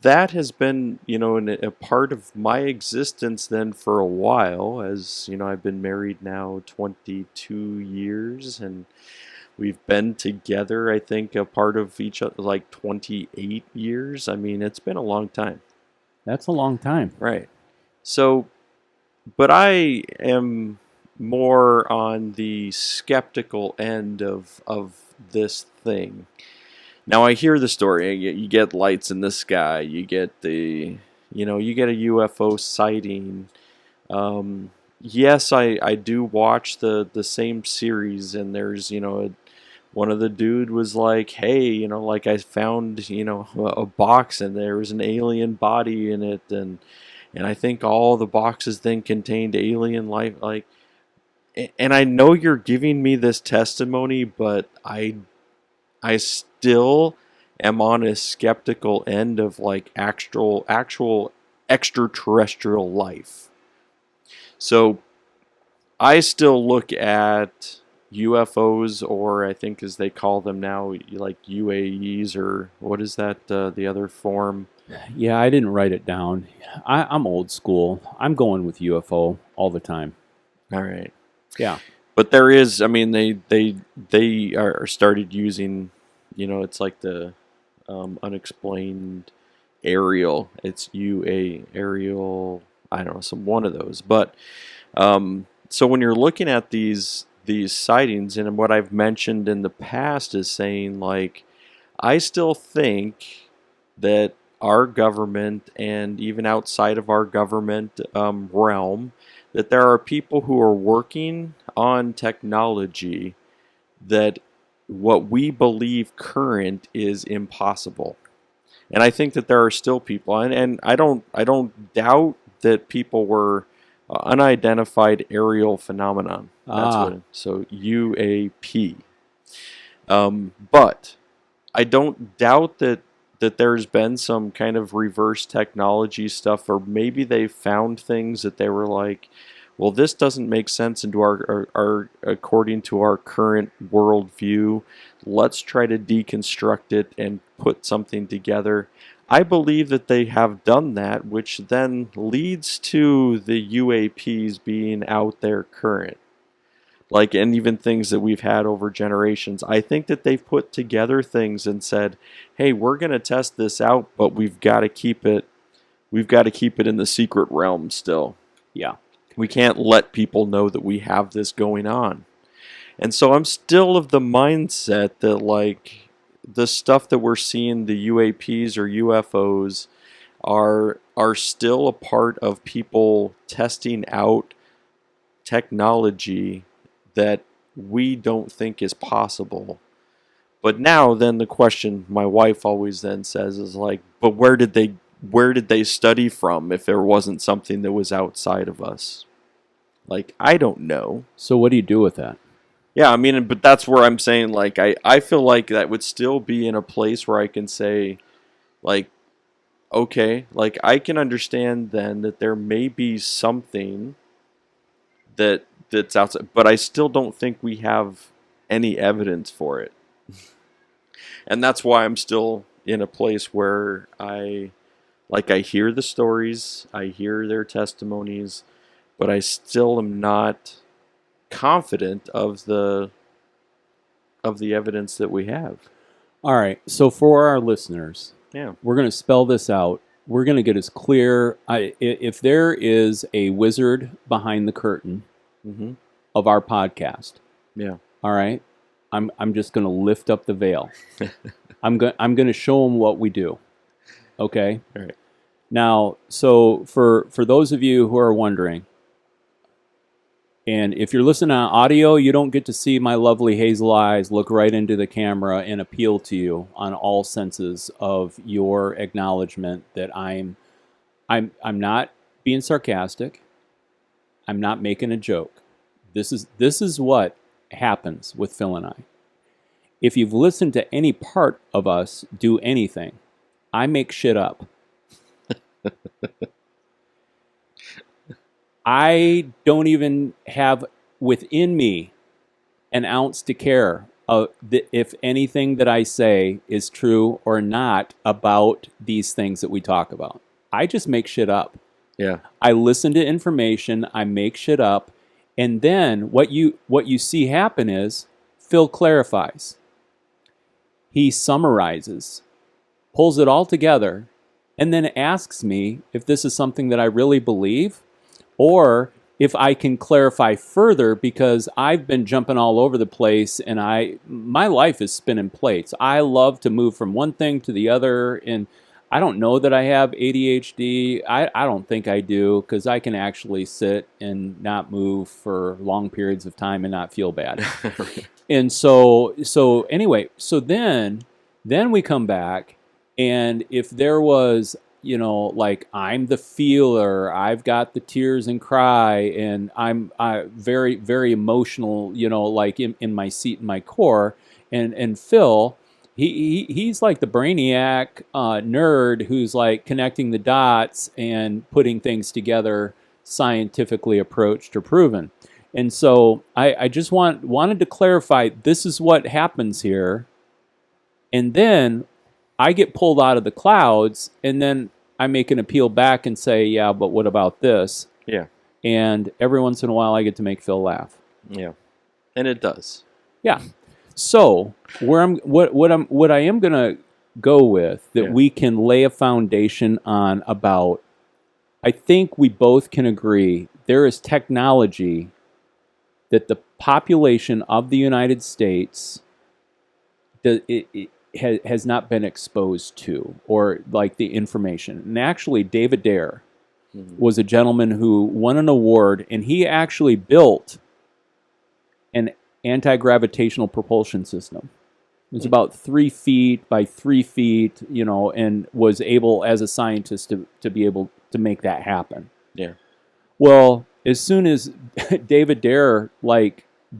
that has been, a part of my existence then for a while, as I've been married now 22 years, and we've been together, I think, a part of each other like 28 years. I mean, it's been a long time. That's a long time. Right. So, but I am more on the skeptical end of this thing. Now I hear the story. You get lights in the sky. You get you get a UFO sighting. Yes, I do watch the same series, and there's one of the dude was like, hey, like I found a box and there was an alien body in it, and I think all the boxes then contained alien life, like. And I know you're giving me this testimony, but I still am on a skeptical end of like actual extraterrestrial life. So I still look at UFOs, or I think as they call them now, like UAEs, or what is that, the other form? Yeah, I didn't write it down. I'm old school. I'm going with UFO all the time. All right. Yeah. But there is, I mean, they are started using, it's like the unexplained aerial. It's aerial. I don't know, one of those. But so when you're looking at these sightings, and what I've mentioned in the past is saying, like, I still think that our government, and even outside of our government realm, that there are people who are working on technology that what we believe current is impossible. And I think that there are still people, and I don't doubt that people were unidentified aerial phenomenon. That's so UAP. But I don't doubt that there's been some kind of reverse technology stuff, or maybe they found things that they were like, well, this doesn't make sense into our according to our current worldview. Let's try to deconstruct it and put something together. I believe that they have done that, which then leads to the UAPs being out there current. Like, and even things that we've had over generations. I think that they've put together things and said, hey, we're going to test this out, but we've got to keep it in the secret realm still. Yeah. We can't let people know that we have this going on. And so I'm still of the mindset that, like, the stuff that we're seeing, the UAPs or UFOs, are still a part of people testing out technology that we don't think is possible. But now then the question my wife always then says is like, but where did they study from if there wasn't something that was outside of us? Like, I don't know. So what do you do with that? Yeah, I mean, but that's where I'm saying, like, I feel like that would still be in a place where I can say, like, okay, like, I can understand then that there may be something that's outside, but I still don't think we have any evidence for it. And that's why I'm still in a place where I hear the stories, I hear their testimonies, but I still am not confident of the evidence that we have. All right. So for our listeners, Yeah. we're going to spell this out. We're going to get as clear. If there is a wizard behind the curtain of our podcast, Yeah. all right, I'm just going to lift up the veil. I'm going to show them what we do. Okay. All right. Now, so for those of you who are wondering, and if you're listening on audio, you don't get to see my lovely hazel eyes look right into the camera and appeal to you on all senses of your acknowledgement that I'm not being sarcastic. I'm not making a joke. This is what happens with Phil and I. If you've listened to any part of us do anything, I make shit up. I don't even have within me an ounce to care if anything that I say is true or not about these things that we talk about. I just make shit up. Yeah. I listen to information, I make shit up, and then what you see happen is Phil clarifies. He summarizes, pulls it all together, and then asks me if this is something that I really believe or if I can clarify further, because I've been jumping all over the place and my life is spinning plates. I love to move from one thing to the other, and I don't know that I have ADHD. I don't think I do, because I can actually sit and not move for long periods of time and not feel bad. And so anyway, so then we come back, and if there was, like, I'm the feeler, I've got the tears and cry, and I'm very, very emotional, like in my seat, in my core, and Phil, he's like the brainiac nerd who's like connecting the dots and putting things together, scientifically approached or proven. And so I just wanted to clarify, this is what happens here. And then I get pulled out of the clouds, and then I make an appeal back and say, yeah, but what about this? Yeah. And every once in a while I get to make Phil laugh. Yeah. And it does. Yeah. So what I am gonna go with that we can lay a foundation on about, I think we both can agree there is technology that the population of the United States has not been exposed to, or like the information. And actually, David Dare was a gentleman who won an award, and he actually built an anti-gravitational propulsion system. It was about 3 feet by 3 feet, and was able, as a scientist, to be able to make that happen. Yeah. Well, as soon as David Dare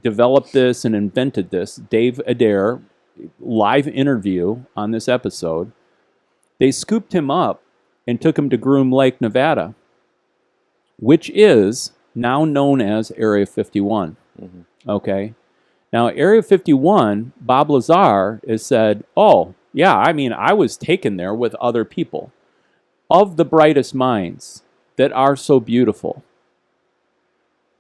developed this and invented this, Dave Adair, live interview on this episode, they scooped him up and took him to Groom Lake, Nevada, which is now known as Area 51. Mm-hmm. Okay. Now, Area 51, Bob Lazar has said, oh, yeah, I was taken there with other people. Of the brightest minds that are so beautiful,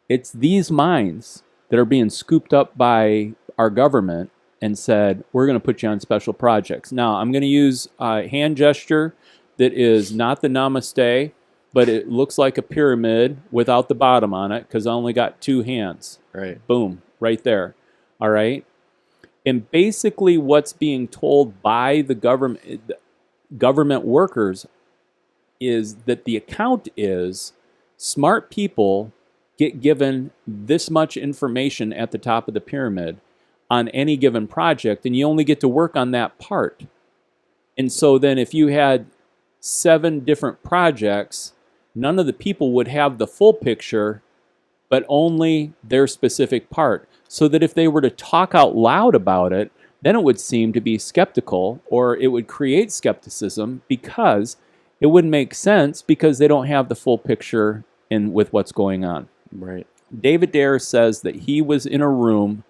it's these minds that are being scooped up by our government and said, we're going to put you on special projects. Now, I'm going to use a hand gesture that is not the namaste, but it looks like a pyramid without the bottom on it, because I only got 2 hands. Right. Boom, right there. All right? And basically what's being told by the government workers is that the account is smart people get given this much information at the top of the pyramid on any given project, and you only get to work on that part. And so then if you had 7 different projects, none of the people would have the full picture, but only their specific part. So that if they were to talk out loud about it, then it would seem to be skeptical, or it would create skepticism, because it wouldn't make sense, because they don't have the full picture with what's going on. Right. David Dare says that he was in a room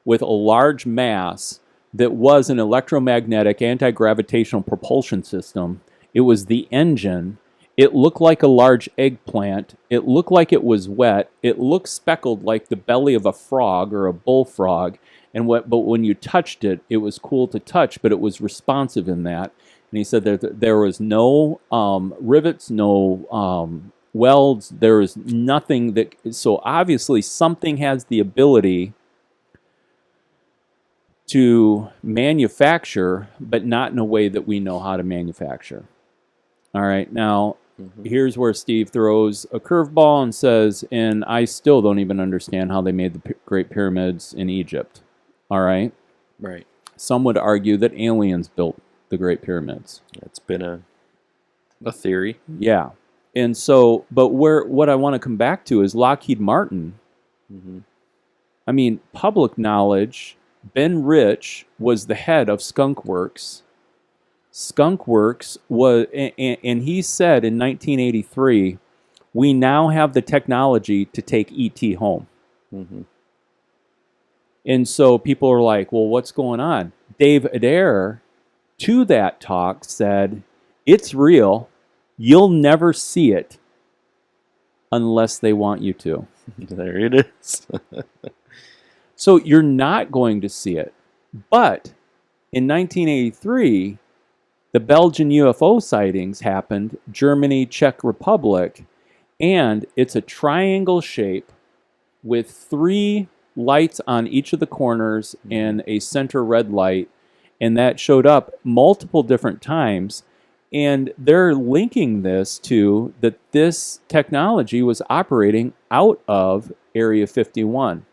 with a large mass that was an electromagnetic anti-gravitational propulsion system. It was the engine. It looked like a large eggplant. It looked like it was wet. It looked speckled like the belly of a frog or a bullfrog. But when you touched it, it was cool to touch, but it was responsive in that. And he said that there was no rivets, no welds. There was nothing that. So obviously something has the ability to manufacture, but not in a way that we know how to manufacture. All right, now here's where Steve throws a curveball and says, and I still don't even understand how they made the Great Pyramids in Egypt. All right? Right. Some would argue that aliens built the Great Pyramids. That's been a theory. Yeah. And so, but what I want to come back to is Lockheed Martin. Mm-hmm. I mean, public knowledge, Ben Rich was the head of Skunk Works. Skunk Works was, and he said in 1983, we now have the technology to take ET home. Mm-hmm. And so people are like, well, what's going on? Dave Adair, to that talk, said, it's real. You'll never see it unless they want you to. There it is. So you're not going to see it. But in 1983, the Belgian UFO sightings happened, Germany, Czech Republic, and it's a triangle shape with 3 lights on each of the corners and a center red light, and that showed up multiple different times. And they're linking this to that this technology was operating out of Area 51.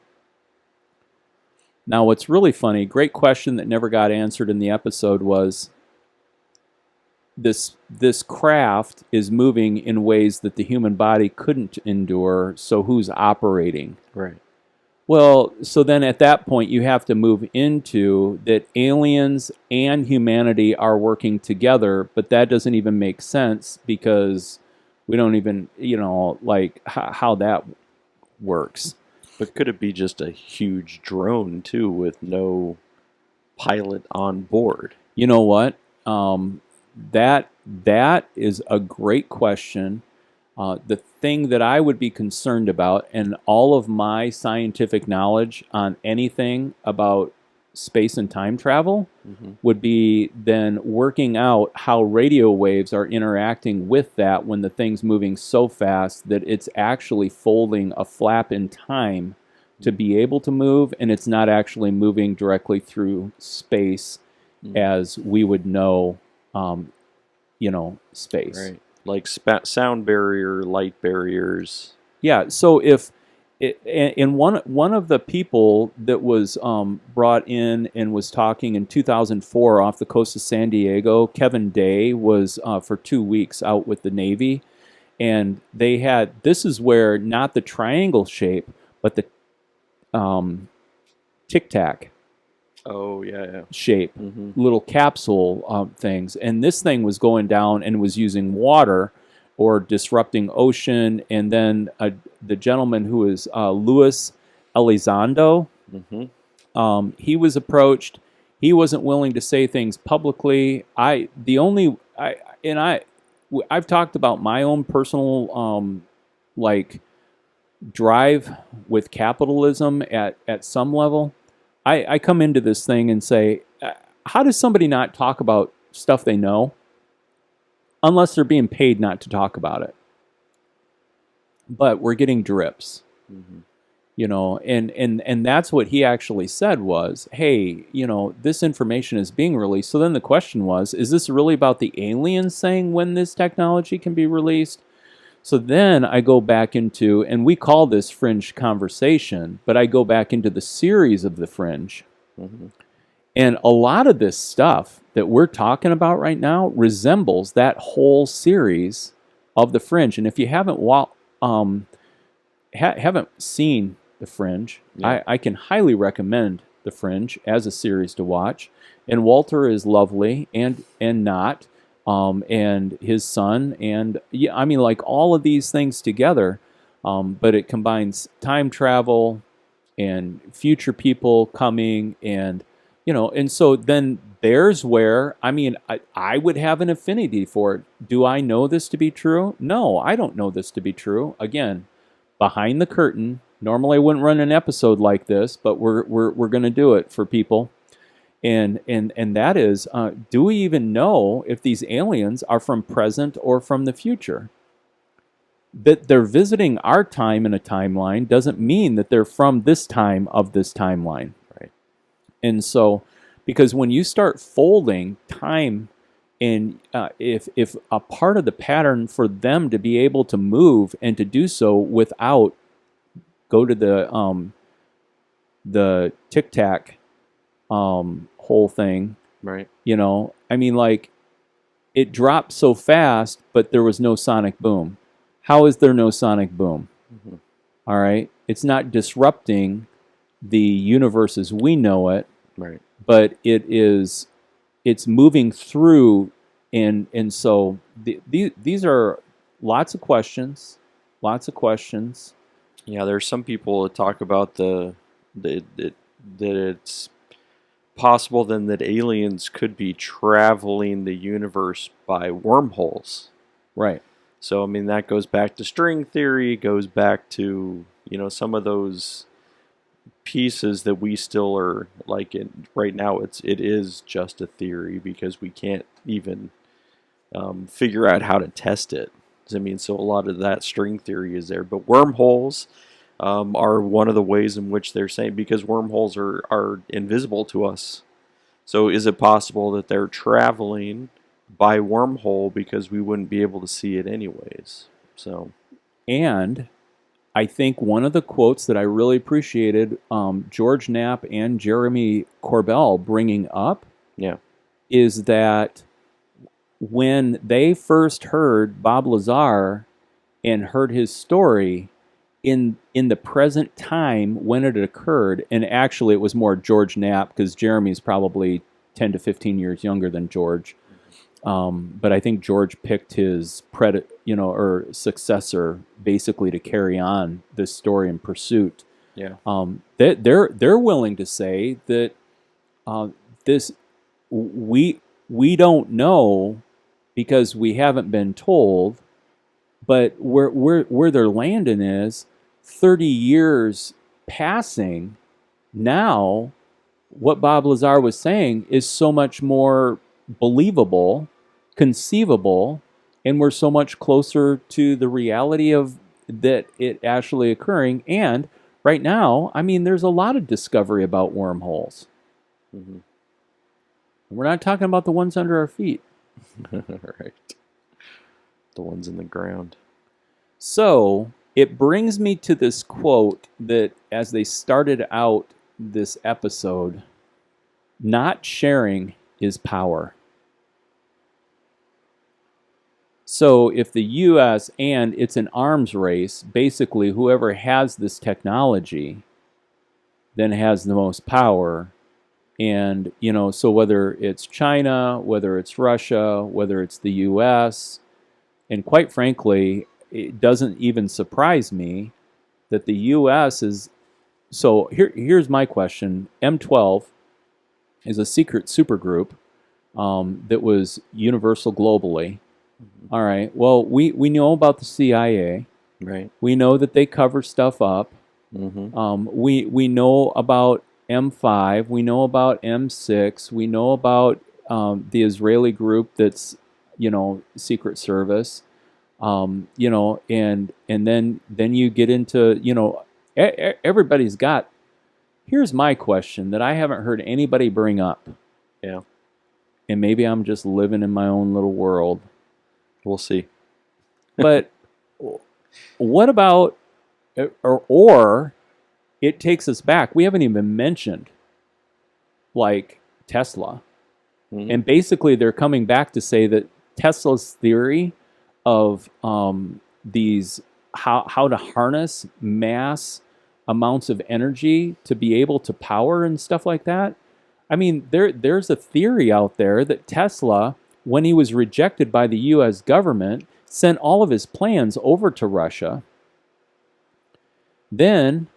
Now, what's really funny, great question that never got answered in the episode, was this craft is moving in ways that the human body couldn't endure, so who's operating? Right. Well, so then at that point you have to move into that aliens and humanity are working together, but that doesn't even make sense because we don't even, like how that works. But could it be just a huge drone too with no pilot on board? You know what? That is a great question. The thing that I would be concerned about, and all of my scientific knowledge on anything about space and time travel, would be then working out how radio waves are interacting with that when the thing's moving so fast that it's actually folding a flap in time to be able to move, and it's not actually moving directly through space as we would know, space. Right. Like sound barrier, light barriers. Yeah. So and one of the people that was brought in and was talking in 2004 off the coast of San Diego, Kevin Day, was for 2 weeks out with the Navy, and they had, this is where not the triangle shape, but the tic tac. Oh, yeah. Shape, little capsule things. And this thing was going down and was using water or disrupting ocean. And then the gentleman who is Luis Elizondo, he was approached. He wasn't willing to say things publicly. I've talked about my own personal drive with capitalism at some level. I come into this thing and say, how does somebody not talk about stuff they know unless they're being paid not to talk about it? But we're getting drips, and that's what he actually said was, hey, this information is being released. So then the question was, is this really about the aliens saying when this technology can be released? So then I go back into, and we call this Fringe Conversation, but I go back into the series of the Fringe. And a lot of this stuff that we're talking about right now resembles that whole series of the Fringe. And if you haven't seen the Fringe, I can highly recommend the Fringe as a series to watch. And Walter is lovely and not. And his son, and like all of these things together, but it combines time travel and future people coming, and and so then there's where I would have an affinity for it. Do I know this to be true? No, I don't know this to be true. Again, behind the curtain. Normally I wouldn't run an episode like this, but we're going to do it for people. And that is, do we even know if these aliens are from present or from the future? That they're visiting our time in a timeline doesn't mean that they're from this time of this timeline. Right. And so, because when you start folding time, and if a part of the pattern for them to be able to move and to do so without, go to the tic tac whole thing, right? It dropped so fast, but there was no sonic boom. How is there no sonic boom? All right, it's not disrupting the universe as we know it, right? But it's moving through, and so these are lots of questions. lots of questions. Yeah, there's some people that talk about that it's possible then that aliens could be traveling the universe by wormholes. Right. So I mean that goes back to string theory, goes back to, some of those pieces that we still are like in right now. It is just a theory because we can't even figure out how to test it. I mean, so a lot of that string theory is there, but wormholes are one of the ways in which they're saying, because wormholes are invisible to us. So is it possible that they're traveling by wormhole because we wouldn't be able to see it anyways? So, And I think one of the quotes that I really appreciated George Knapp and Jeremy Corbell bringing up yeah, is that when they first heard Bob Lazar and heard his story in the present time when it occurred, and actually it was more George Knapp because Jeremy's probably 10 to 15 years younger than George. But I think George picked his or successor basically to carry on this story in pursuit. yeah, They're willing to say that this we don't know because we haven't been told, but where they're landing is 30 years passing now. What Bob Lazar was saying is so much more believable, conceivable, and we're so much closer to the reality of that it actually occurring. And right now, I mean, there's a lot of discovery about wormholes. mm-hmm. We're not talking about the ones under our feet. Right, the ones in the ground. So it brings me to this quote that as they started out this episode, not sharing is power. So if the U.S., and it's an arms race, basically whoever has this technology then has the most power. And, so whether it's China, whether it's Russia, whether it's the U.S., and quite frankly, it doesn't even surprise me that the U.S. is. So here's my question. M12 is a secret supergroup that was universal globally. Mm-hmm. All right. Well, we know about the CIA. Right. We know that they cover stuff up. Mm-hmm. We know about M5. We know about M6. We know about the Israeli group that's Secret Service. And then you get into everybody's got. Here's my question that I haven't heard anybody bring up. Yeah. And maybe I'm just living in my own little world. We'll see. But what about, or it takes us back. We haven't even mentioned, like, Tesla. Mm-hmm. And basically they're coming back to say that Tesla's theory of these, how to harness mass amounts of energy to be able to power and stuff like that. I mean, there's a theory out there that Tesla, when he was rejected by the U.S. government, sent all of his plans over to Russia. Then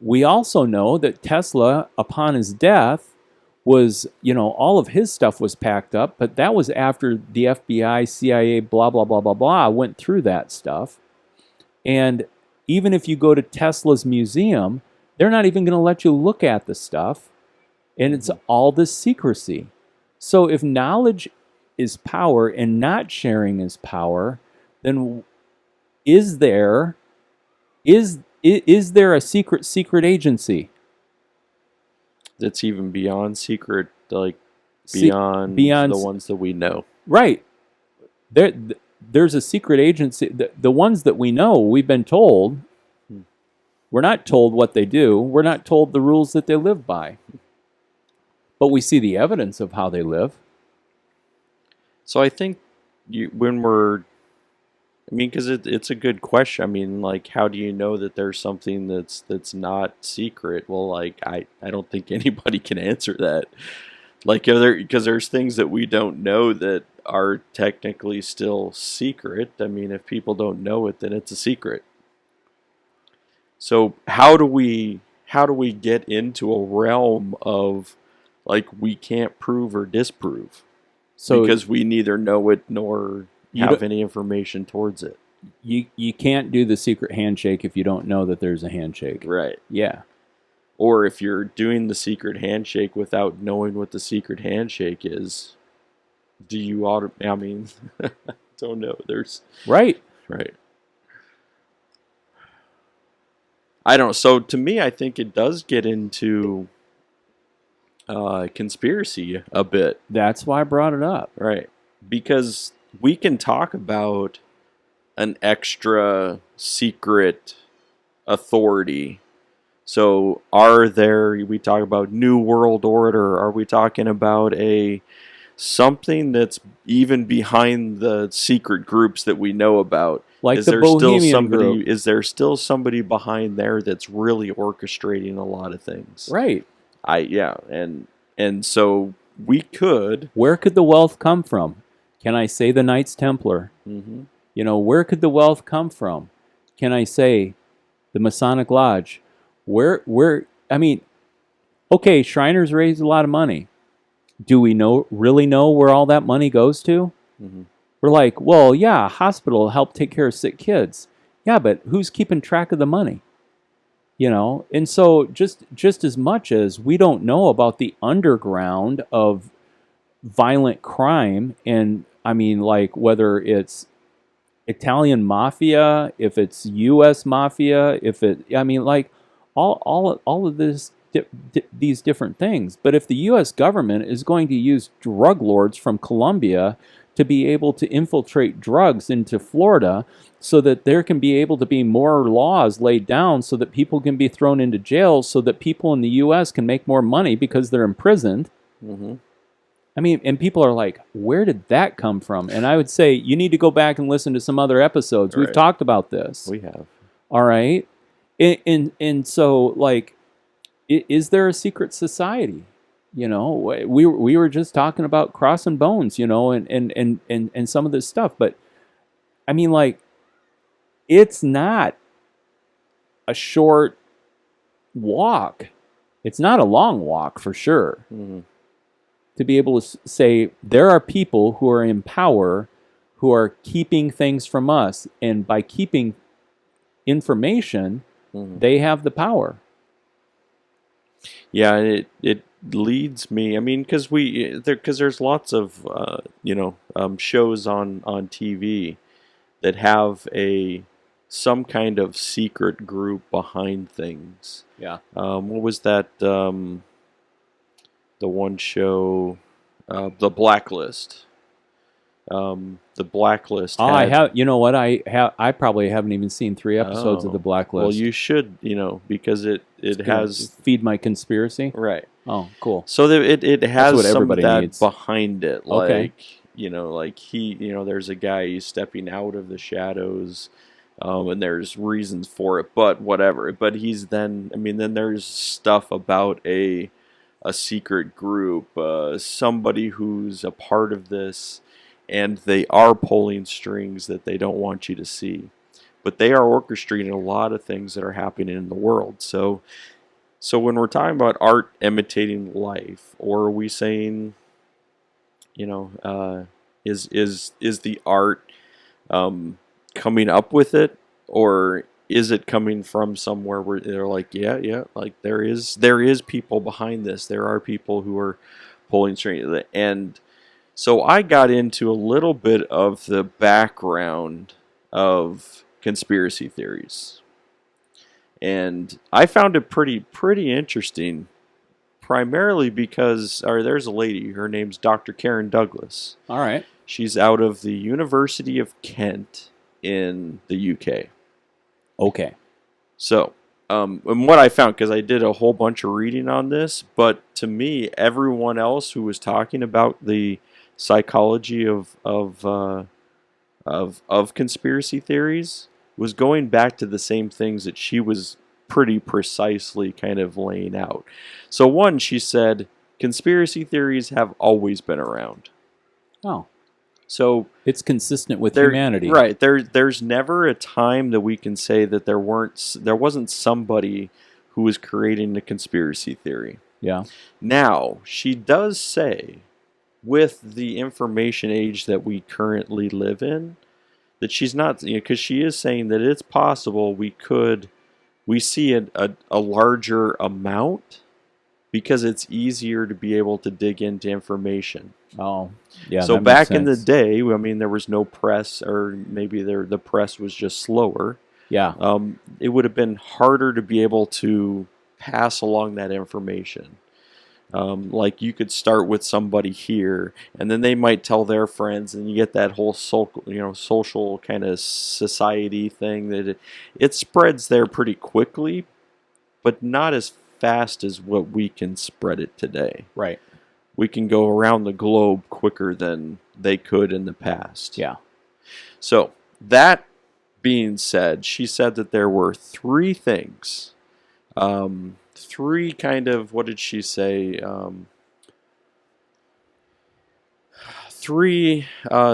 we also know that Tesla, upon his death, was, all of his stuff was packed up, but that was after the FBI, CIA, blah, blah, blah, blah, blah, went through that stuff. And even if you go to Tesla's museum, they're not even going to let you look at the stuff. And it's all this secrecy. So if knowledge is power and not sharing is power, then is there a secret agency that's even beyond secret, like beyond the ones that we know? Right. There's a secret agency. The ones that we know, we've been told. We're not told what they do. We're not told the rules that they live by. But we see the evidence of how they live. So I think because it's a good question. I mean, like, how do you know that there's something that's not secret? Well, like, I don't think anybody can answer that. Like, because there's things that we don't know that are technically still secret. I mean, if people don't know it, then it's a secret. So how do we get into a realm of like we can't prove or disprove So because we neither know it nor You have don't- any information towards it? you can't do the secret handshake if you don't know that there's a handshake. Right. Yeah. Or if you're doing the secret handshake without knowing what the secret handshake is, do you I mean, don't know. There's Right. right. I don't. So to me, I think it does get into conspiracy a bit, That's why I brought it up. right? Because we can talk about an extra secret authority. So we talk about New World Order, are we talking about something that's even behind the secret groups that we know about? Like Is the there still Bohemian somebody group. is there still somebody behind there that's really orchestrating a lot of things? Right. And so we could Where could the wealth come from? Can I say the Knights Templar? mhm, Where could the wealth come from? Can I say the Masonic Lodge? I mean, okay, Shriners raise a lot of money. Do we really know where all that money goes to? mhm. We're like, well, yeah, a hospital help take care of sick kids. Yeah, but who's keeping track of the money? And so just as much as we don't know about the underground of violent crime, and I mean, like whether it's Italian mafia, if it's U.S. mafia, I mean, like all of these different things. But if the U.S. government is going to use drug lords from Colombia to be able to infiltrate drugs into Florida, so that there can be able to be more laws laid down, so that people can be thrown into jail, so that people in the U.S. can make more money because they're imprisoned. Mhm. I mean, and people are like, where did that come from? And I would say you need to go back and listen to some other episodes. We've Right. talked about this. We have. All right. And so, like, is there a secret society? We were just talking about Cross and Bones, and some of this stuff. But I mean, like, it's not a short walk. It's not a long walk for sure. Mhm. To be able to say there are people who are in power who are keeping things from us, and by keeping information, Mhm. they have the power. Yeah, it leads me. I mean, because there's lots of shows on TV that have some kind of secret group behind things. Yeah. What was that? The one show, The Blacklist. The Blacklist. I have. You know what? I probably haven't even seen 3 episodes of The Blacklist. Well, you should, because it has feed my conspiracy. right. Oh, cool. So it has what some of everybody that needs. behind it, Okay. like there's a guy who's stepping out of the shadows, and there's reasons for it, but whatever. But then there's stuff about a secret group, somebody who's a part of this, and they are pulling strings that they don't want you to see, but they are orchestrating a lot of things that are happening in the world. So when we're talking about art imitating life, or are we saying, is the art coming up with it, or is it coming from somewhere where they're like, yeah, like there is people behind this. There are people who are pulling strings, and so I got into a little bit of the background of conspiracy theories. And I found it pretty interesting, primarily because there's a lady, her name's Dr. Karen Douglas. All right. She's out of the University of Kent in the UK. Okay. So, and what I found, because I did a whole bunch of reading on this, but to me, everyone else who was talking about the psychology of conspiracy theories was going back to the same things that she was pretty precisely kind of laying out. So one, she said, conspiracy theories have always been around. Oh. So It's consistent with there, humanity. right? There's never a time that we can say that there wasn't somebody who was creating a conspiracy theory. Yeah. Now, she does say, with the information age that we currently live in, that she's not, because she is saying that it's possible we see a larger amount because it's easier to be able to dig into information. Oh, yeah. So that makes back in the sense. day, I mean, there was no press, or maybe the press was just slower. Yeah. It would have been harder to be able to pass along that information. Like you could start with somebody here, and then they might tell their friends, and you get that whole social kind of society thing that it spreads there pretty quickly, but not as fast as what we can spread it today. Right. We can go around the globe quicker than they could in the past. Yeah. So that being said, she said that there were three things. Three kind of, what did she say? Three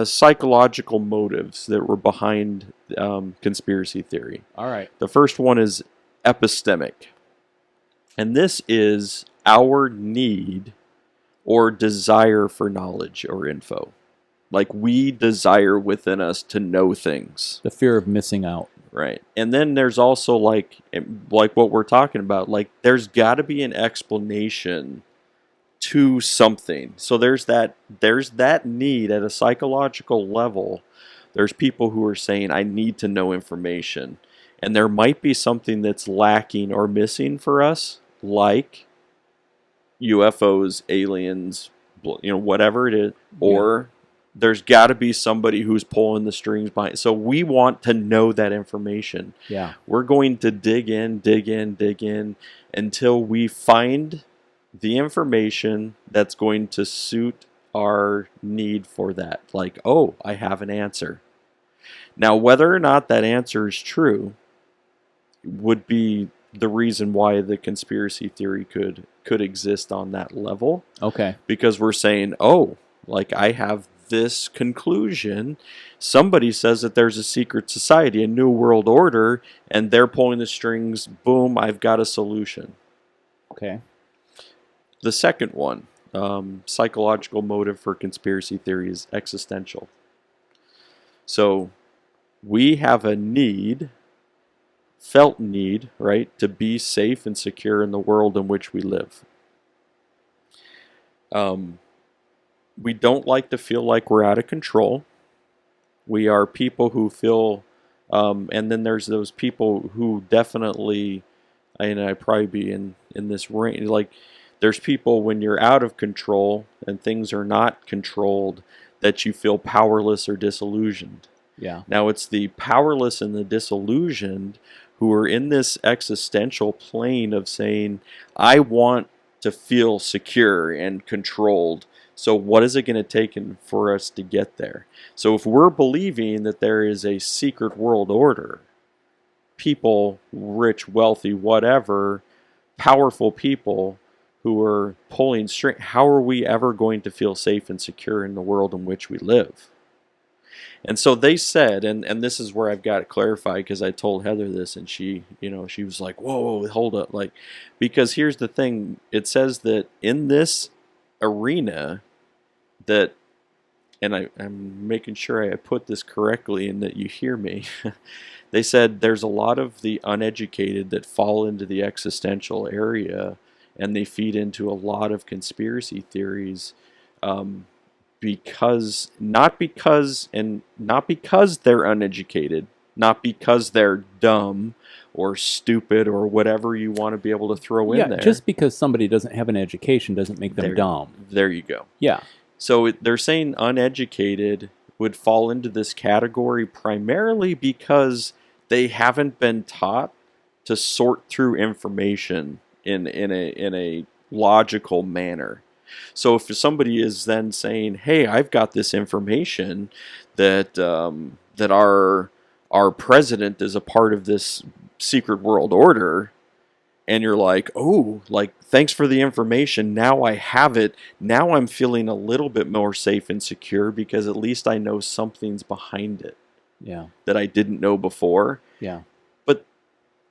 psychological motives that were behind conspiracy theory. All right. The first one is epistemic. And this is our need or desire for knowledge or info. Like we desire within us to know things. The fear of missing out. Right. And then there's also like what we're talking about, like there's got to be an explanation to something. So there's that need at a psychological level. There's people who are saying I need to know information, and there might be something that's lacking or missing for us, like UFOs, aliens, whatever it is, or there's got to be somebody who's pulling the strings behind. So we want to know that information. Yeah. We're going to dig in until we find the information that's going to suit our need for that. Like, oh, I have an answer. Now, whether or not that answer is true would be the reason why the conspiracy theory could exist on that level. Okay. Because we're saying, oh, like I have this conclusion. Somebody says that there's a secret society, a new world order, and they're pulling the strings. Boom, I've got a solution. Okay. The second one, psychological motive for conspiracy theory, is existential. So we have a need, felt need, right, to be safe and secure in the world in which we live. We don't like to feel like we're out of control. We are people who feel, and then there's those people who definitely, and I'd probably be in this range, like there's people when you're out of control and things are not controlled that you feel powerless or disillusioned. Yeah. Now it's the powerless and the disillusioned who are in this existential plane of saying, I want to feel secure and controlled. So what is it going to take for us to get there? So if we're believing that there is a secret world order, people, rich, wealthy, whatever, powerful people who are pulling string, how are we ever going to feel safe and secure in the world in which we live? And so they said, and this is where I've got it clarified, because I told Heather this, and she was like, whoa, hold up. Like, because here's the thing. It says that in this arena that, and I'm making sure I put this correctly and that you hear me. They said there's a lot of the uneducated that fall into the existential area, and they feed into a lot of conspiracy theories, not because they're uneducated, not because they're dumb or stupid or whatever you want to be able to throw in there. Just because somebody doesn't have an education doesn't make them dumb. There you go. Yeah. So they're saying uneducated would fall into this category primarily because they haven't been taught to sort through information in a logical manner. So if somebody is then saying, "Hey, I've got this information that that our president is a part of this secret world order," and you're like, oh, like, thanks for the information. Now I have it. Now I'm feeling a little bit more safe and secure because at least I know something's behind it. Yeah. That I didn't know before. Yeah. But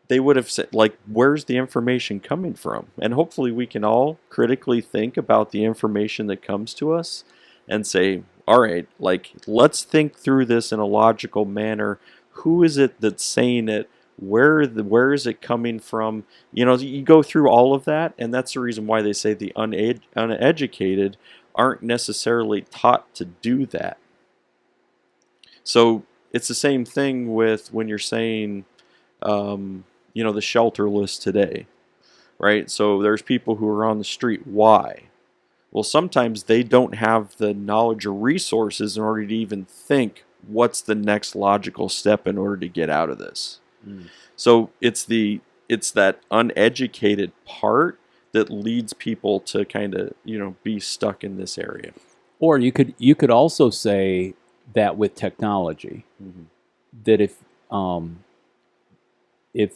they would have said, like, where's the information coming from? And hopefully we can all critically think about the information that comes to us and say, all right, like, let's think through this in a logical manner. Who is it that's saying it? Where is it coming from? You know, you go through all of that, and that's the reason why they say the uneducated aren't necessarily taught to do that. So it's the same thing with when you're saying, you know, the shelterless today, right? So there's people who are on the street. Why? Well, sometimes they don't have the knowledge or resources in order to even think what's the next logical step in order to get out of this. So it's that uneducated part that leads people to kind of, you know, be stuck in this area. Or you could also say that with technology, that if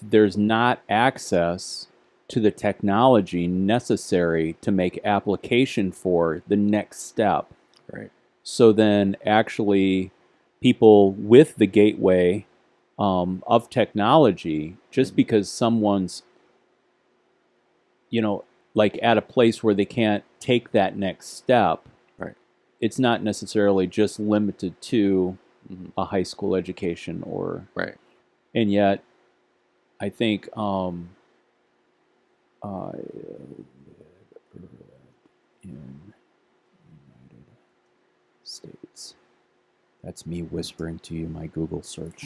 there's not access to the technology necessary to make application for the next step, right? So then actually people with the gateway of technology, just because someone's, you know, like at a place where they can't take that next step, right? It's not necessarily just limited to a high school education or right. And yet, I think in United States. That's me whispering to you my Google search.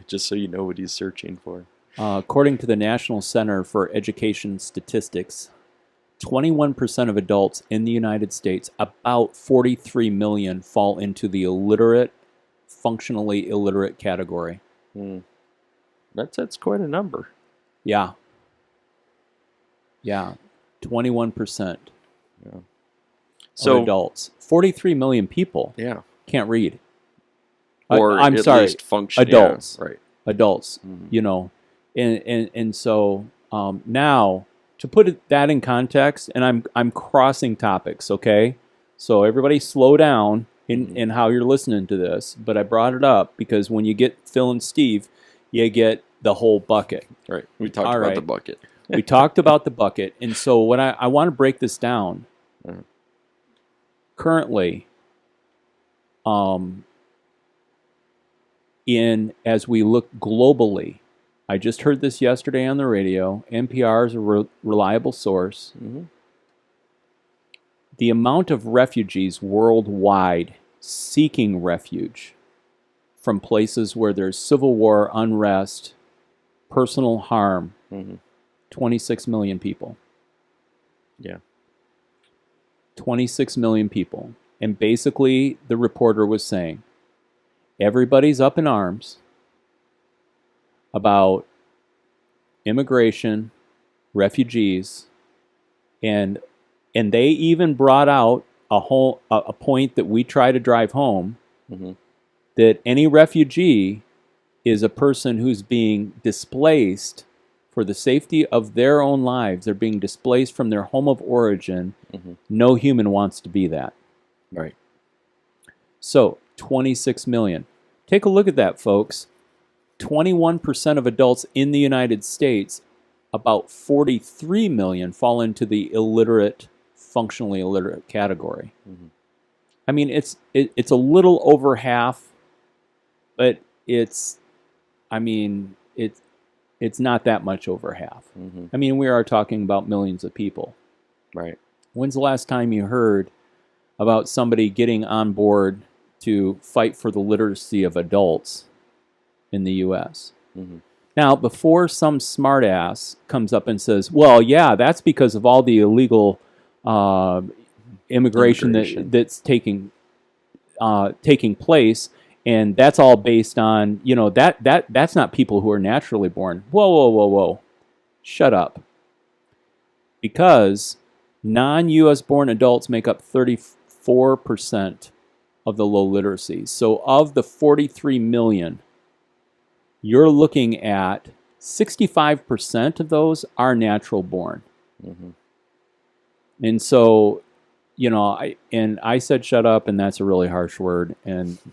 Just so you know what he's searching for. According to the National Center for Education Statistics, 21% of adults in the United States, about 43 million, fall into the illiterate, functionally illiterate category. That's quite a number. Yeah. Yeah. 21%. Yeah. So, of adults. 43 million people can't read. Or I'm at sorry, least function. adults. Yeah, right. Adults, you know. And so now, to put that in context, and I'm crossing topics, okay? So everybody slow down in how you're listening to this, but I brought it up because when you get Phil and Steve, you get the whole bucket. Right. We talked about the bucket. We talked about the bucket. And so what I want to break this down. Currently, as we look globally, I just heard this yesterday on the radio. NPR is a reliable source. The amount of refugees worldwide seeking refuge from places where there's civil war, unrest, personal harm, 26 million people. Yeah. 26 million people. And basically, the reporter was saying, everybody's up in arms about immigration, refugees, and they even brought out a point that we try to drive home, that any refugee is a person who's being displaced for the safety of their own lives. They're being displaced from their home of origin. No human wants to be that. Right. So, 26 million. Take a look at that, folks. 21% of adults in the United States, about 43 million fall into the illiterate, functionally illiterate category. I mean, it's a little over half, but it's not that much over half. I mean, we are talking about millions of people. Right. When's the last time you heard about somebody getting on board to fight for the literacy of adults in the U.S.? Now, before some smartass comes up and says, well, yeah, that's because of all the illegal immigration that's taking place, and that's all based on, you know, that's not people who are naturally born. Whoa. Shut up. Because non-U.S. born adults make up 34% of the low literacy. So of the 43 million, you're looking at 65% of those are natural born. Mm-hmm. And so, I said shut up, and that's a really harsh word.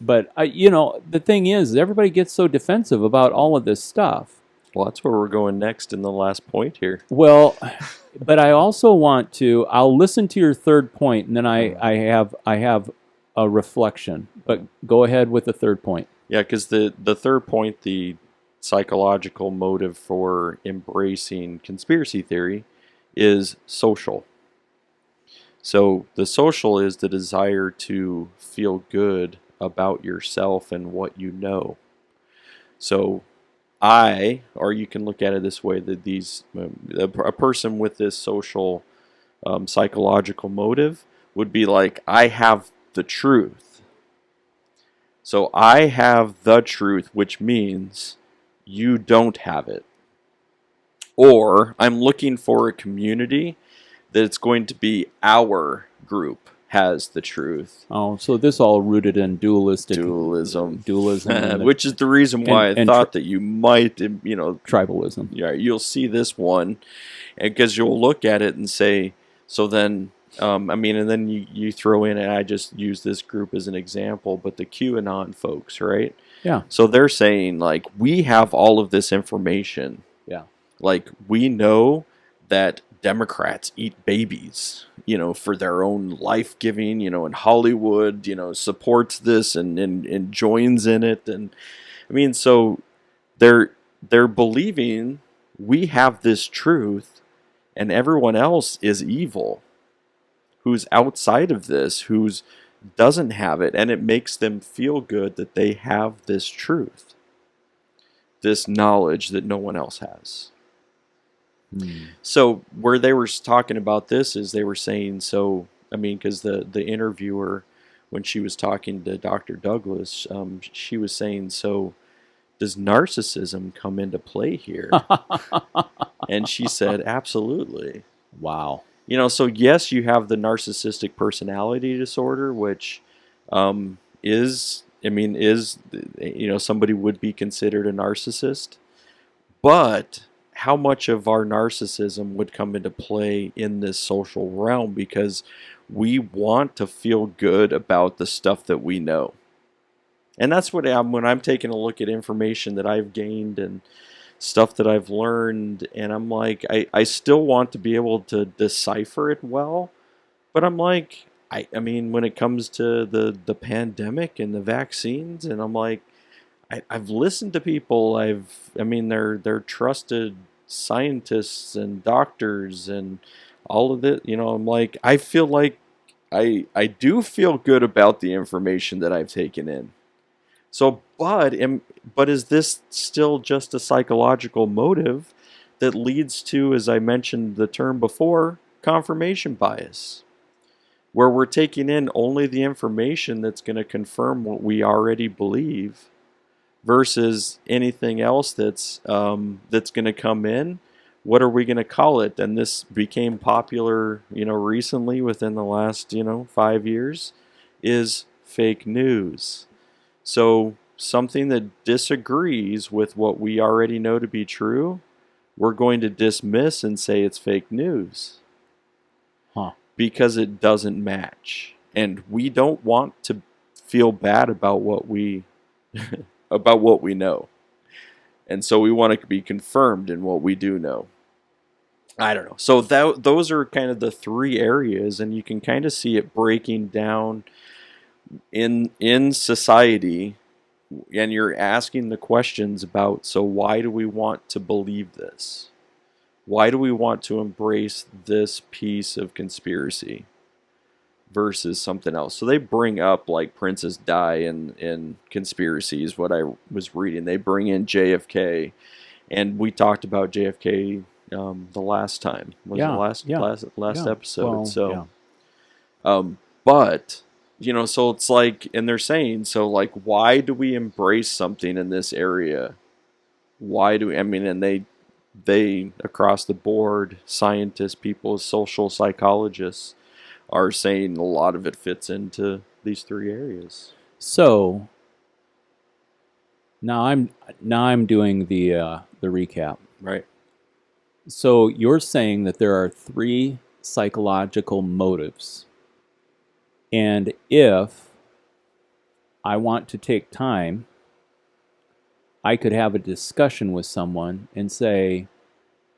But the thing is, everybody gets so defensive about all of this stuff. Well, that's where we're going next in the last point here. Well, but I also want to. I'll listen to your third point, and then I have a reflection. But go ahead with the third point. Yeah, because the third point, the psychological motive for embracing conspiracy theory, is social. So the social is the desire to feel good about yourself and what you know. So or you can look at it this way, that a person with this social psychological motive would be like, I have the truth. So I have the truth, which means you don't have it. Or I'm looking for a community that it's going to be our group has the truth. Oh, so this all rooted in Dualism, which is the reason why I thought that you might, tribalism. Yeah, you'll see this one, because you'll look at it and say, so then, and then you throw in, and I just use this group as an example, but the QAnon folks, right? Yeah. So they're saying, like, we have all of this information. Yeah. Like, we know that Democrats eat babies, for their own life-giving, and Hollywood, supports this and joins in it. And so they're believing we have this truth and everyone else is evil who's outside of this, who's doesn't have it, and it makes them feel good that they have this truth, this knowledge that no one else has. So where they were talking about this is they were saying, because the interviewer, when she was talking to Dr. Douglas, she was saying, so does narcissism come into play here? And she said, absolutely. Wow. So yes, you have the narcissistic personality disorder, which is somebody would be considered a narcissist, but how much of our narcissism would come into play in this social realm, because we want to feel good about the stuff that we know. And that's what when I'm taking a look at information that I've gained and stuff that I've learned, and I'm like, I still want to be able to decipher it well, but I'm like, when it comes to the pandemic and the vaccines, and I'm like, I've listened to people. They're trusted scientists and doctors and all of it. I'm like, I feel like I do feel good about the information that I've taken in. So, but is this still just a psychological motive that leads to, as I mentioned the term before, confirmation bias, where we're taking in only the information that's going to confirm what we already believe, versus anything else that's going to come in? What are we going to call it? And this became popular, recently within the last, 5 years, is fake news. So something that disagrees with what we already know to be true, we're going to dismiss and say it's fake news. Because it doesn't match. And we don't want to feel bad about what we about what we know. And so we want to be confirmed in what we do know. I don't know. So those are kind of the three areas, and you can kind of see it breaking down in society, and you're asking the questions about, so why do we want to believe this? Why do we want to embrace this piece of conspiracy versus something else? So they bring up, like, Princess Di in conspiracies, what I was reading. They bring in JFK, and we talked about JFK the last time. Last episode. But, so it's like, and they're saying, so, like, why do we embrace something in this area? Why do we, and they across the board, scientists, people, social psychologists, are saying a lot of it fits into these three areas. So Now I'm doing the recap. Right. So you're saying that there are three psychological motives, and if I want to take time, I could have a discussion with someone and say,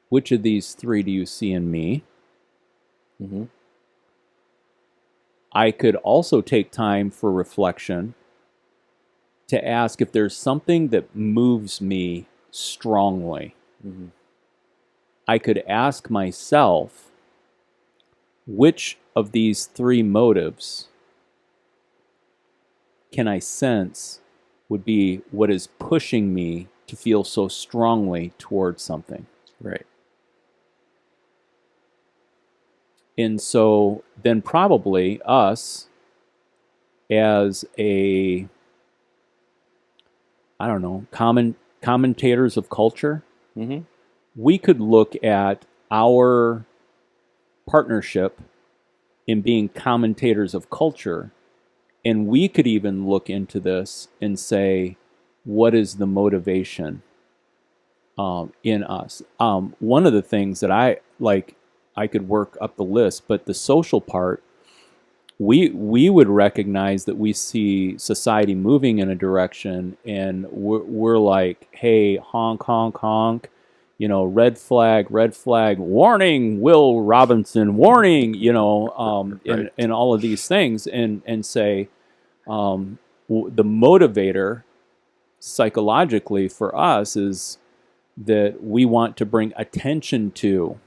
which of these three do you see in me? Mm-hmm. I could also take time for reflection to ask if there's something that moves me strongly. Mm-hmm. I could ask myself, which of these three motives can I sense would be what is pushing me to feel so strongly towards something? Right. And so then probably us as a, I don't know, commentators of culture, Mm-hmm. we could look at our partnership in being commentators of culture, and we could even look into this and say, what is the motivation in us? One of the things that I could work up the list, but the social part, we would recognize that we see society moving in a direction, and we're like, hey, honk, honk, honk, red flag, warning, Will Robinson, warning, Right. and all of these things, and say, the motivator psychologically for us is that we want to bring attention to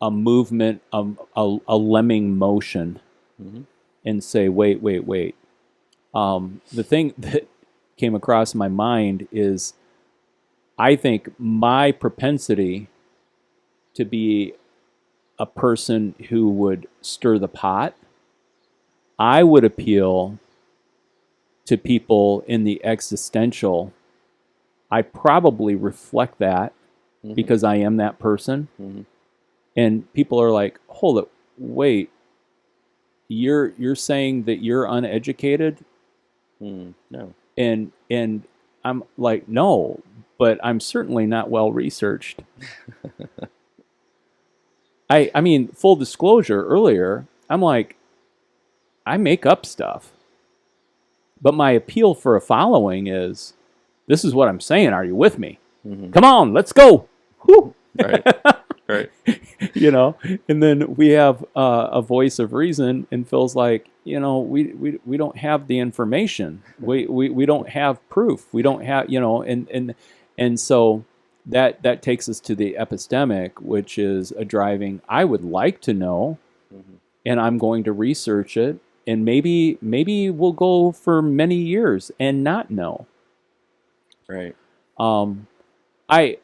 a movement, a lemming motion, Mm-hmm. and say, wait, wait, wait. The thing that came across my mind is I think my propensity to be a person who would stir the pot, I would appeal to people in the existential. I probably reflect that Mm-hmm. because I am that person. Mm-hmm. And people are like, hold it, wait, you're saying that you're uneducated? No. And I'm like, no, but I'm certainly not well researched. I mean, full disclosure, earlier, I'm like, I make up stuff. But my appeal for a following is, this is what I'm saying. Are you with me? Mm-hmm. Come on, let's go. Whew. Right. Right. And then we have a voice of reason, and Phil's like, we don't have the information. We don't have proof. We don't have, and so that takes us to the epistemic, which is a driving, I would like to know, Mm-hmm. and I'm going to research it, and maybe we'll go for many years and not know. Right. I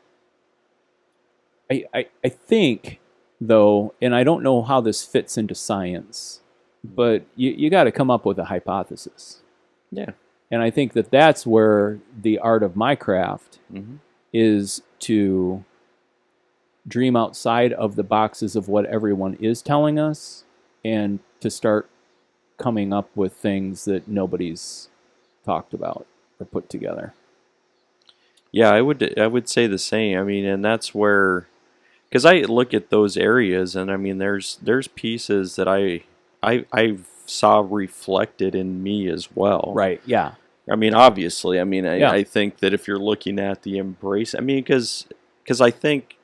think, though, and I don't know how this fits into science, but you got to come up with a hypothesis. Yeah. And I think that that's where the art of my craft Mm-hmm. is, to dream outside of the boxes of what everyone is telling us, and to start coming up with things that nobody's talked about or put together. Yeah, I would say the same. I mean, and that's where, because I look at those areas, and I mean, there's pieces that I saw reflected in me as well. Right, yeah. I mean, obviously, I mean, Yeah. I think that if you're looking at the embrace, I mean, because I think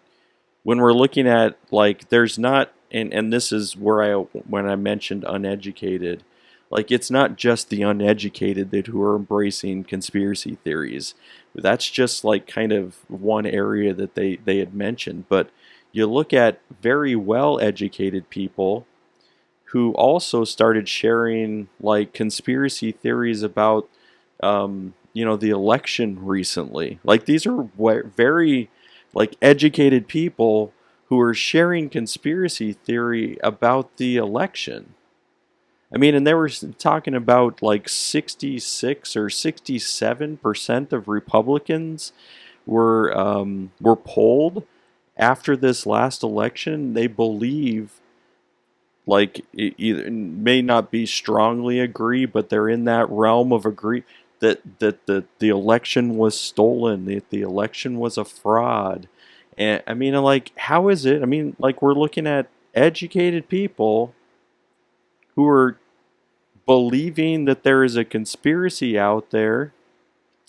when we're looking at, like, there's not, and this is where when I mentioned uneducated, like, it's not just the uneducated that who are embracing conspiracy theories. That's just like kind of one area that they had mentioned. But you look at very well educated people who also started sharing like conspiracy theories about the election recently. Like, these are very like educated people who are sharing conspiracy theory about the election. I mean, and they were talking about like 66 or 67% of Republicans were polled after this last election. They believe, like, either may not be strongly agree, but they're in that realm of agree. the election was stolen, that the election was a fraud. And I mean, like, how is it? I mean, like, we're looking at educated people who are believing that there is a conspiracy out there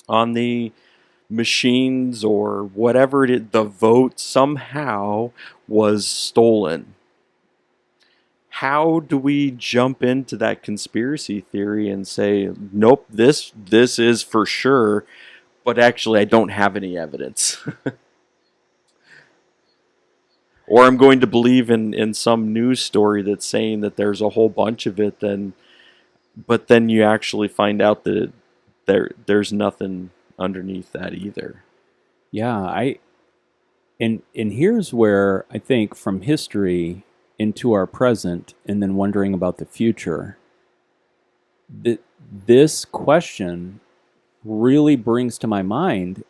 on the machines or whatever it is, the vote somehow was stolen. How do we jump into that conspiracy theory and say, nope, this is for sure, but actually I don't have any evidence? Or I'm going to believe in some news story that's saying that there's a whole bunch of it, but then you actually find out that there's nothing underneath that either. Yeah, and here's where I think from history into our present and then wondering about the future, this question really brings to my mind,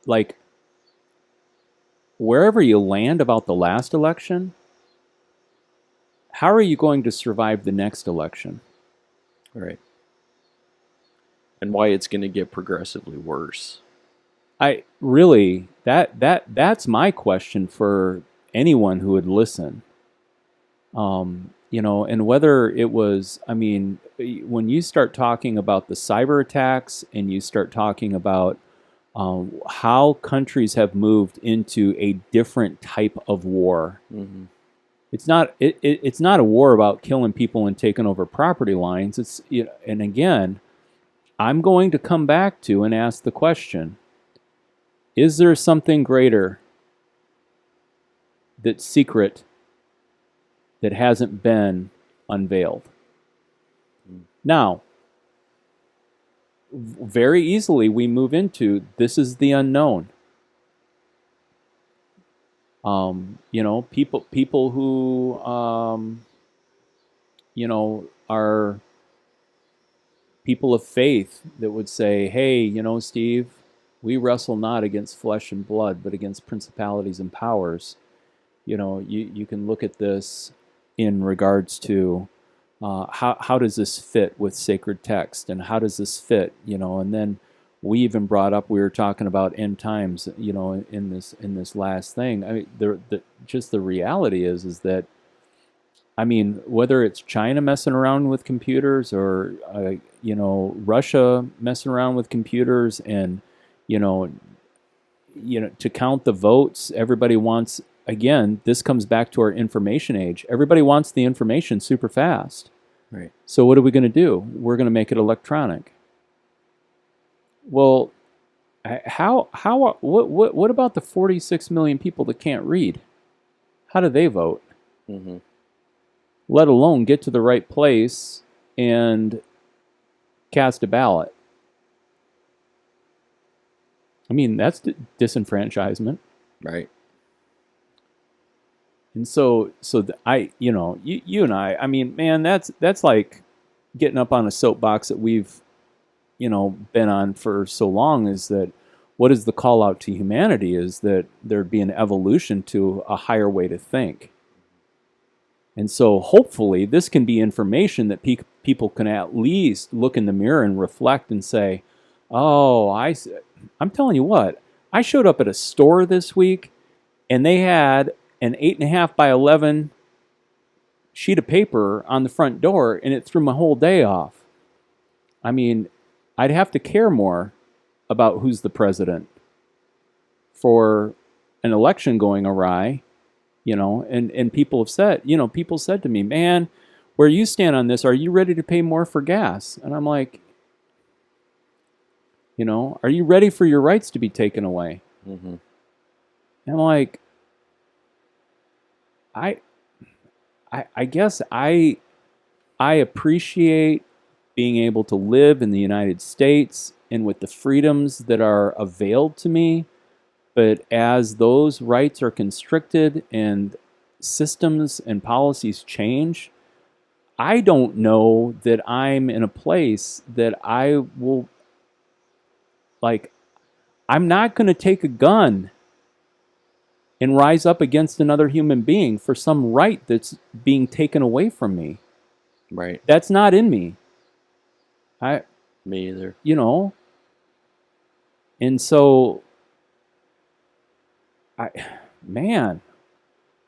like, wherever you land about the last election, how are you going to survive the next election? Right. And why it's going to get progressively worse. I really, that's my question for anyone who would listen. You know, and whether it was, I mean, when you start talking about the cyber attacks and you start talking about how countries have moved into a different type of war. Mm-hmm. It's not a war about killing people and taking over property lines. It's, you know, and again, I'm going to come back to and ask the question: is there something greater that's secret that hasn't been unveiled? Now, very easily we move into this is the unknown. You know, people who you know, are people of faith that would say, hey, you know, Steve, we wrestle not against flesh and blood, but against principalities and powers. You know, you can look at this in regards to how does this fit with sacred text, and how does this fit, you know, and then we even brought up, we were talking about end times, you know, in this last thing. I mean, just the reality is that, I mean, whether it's China messing around with computers or you know, Russia messing around with computers, and you know, to count the votes, everybody wants. Again, this comes back to our information age. Everybody wants the information super fast. Right. So what are we going to do? We're going to make it electronic. Well, what about the 46 million people that can't read? How do they vote? Mm-hmm. Let alone get to the right place and cast a ballot. I mean, that's disenfranchisement. Right. And so you know, you and I mean, man, that's like getting up on a soapbox that we've, you know, been on for so long, is that what is the call out to humanity is that there'd be an evolution to a higher way to think. And so hopefully this can be information that people can at least look in the mirror and reflect and say, oh, I'm telling you what, I showed up at a store this week and they had an 8.5 by 11 sheet of paper on the front door, and it threw my whole day off. I mean, I'd have to care more about who's the president for an election going awry, you know, and people have said, you know, people said to me, man, where you stand on this, are you ready to pay more for gas? And I'm like, you know, are you ready for your rights to be taken away? Mm-hmm. And I'm like, I guess I appreciate being able to live in the United States and with the freedoms that are availed to me, but as those rights are constricted and systems and policies change, I don't know that I'm in a place that I will, like, I'm not going to take a gun and rise up against another human being for some right that's being taken away from me. Right. That's not in me. Me either. You know, and so I, man,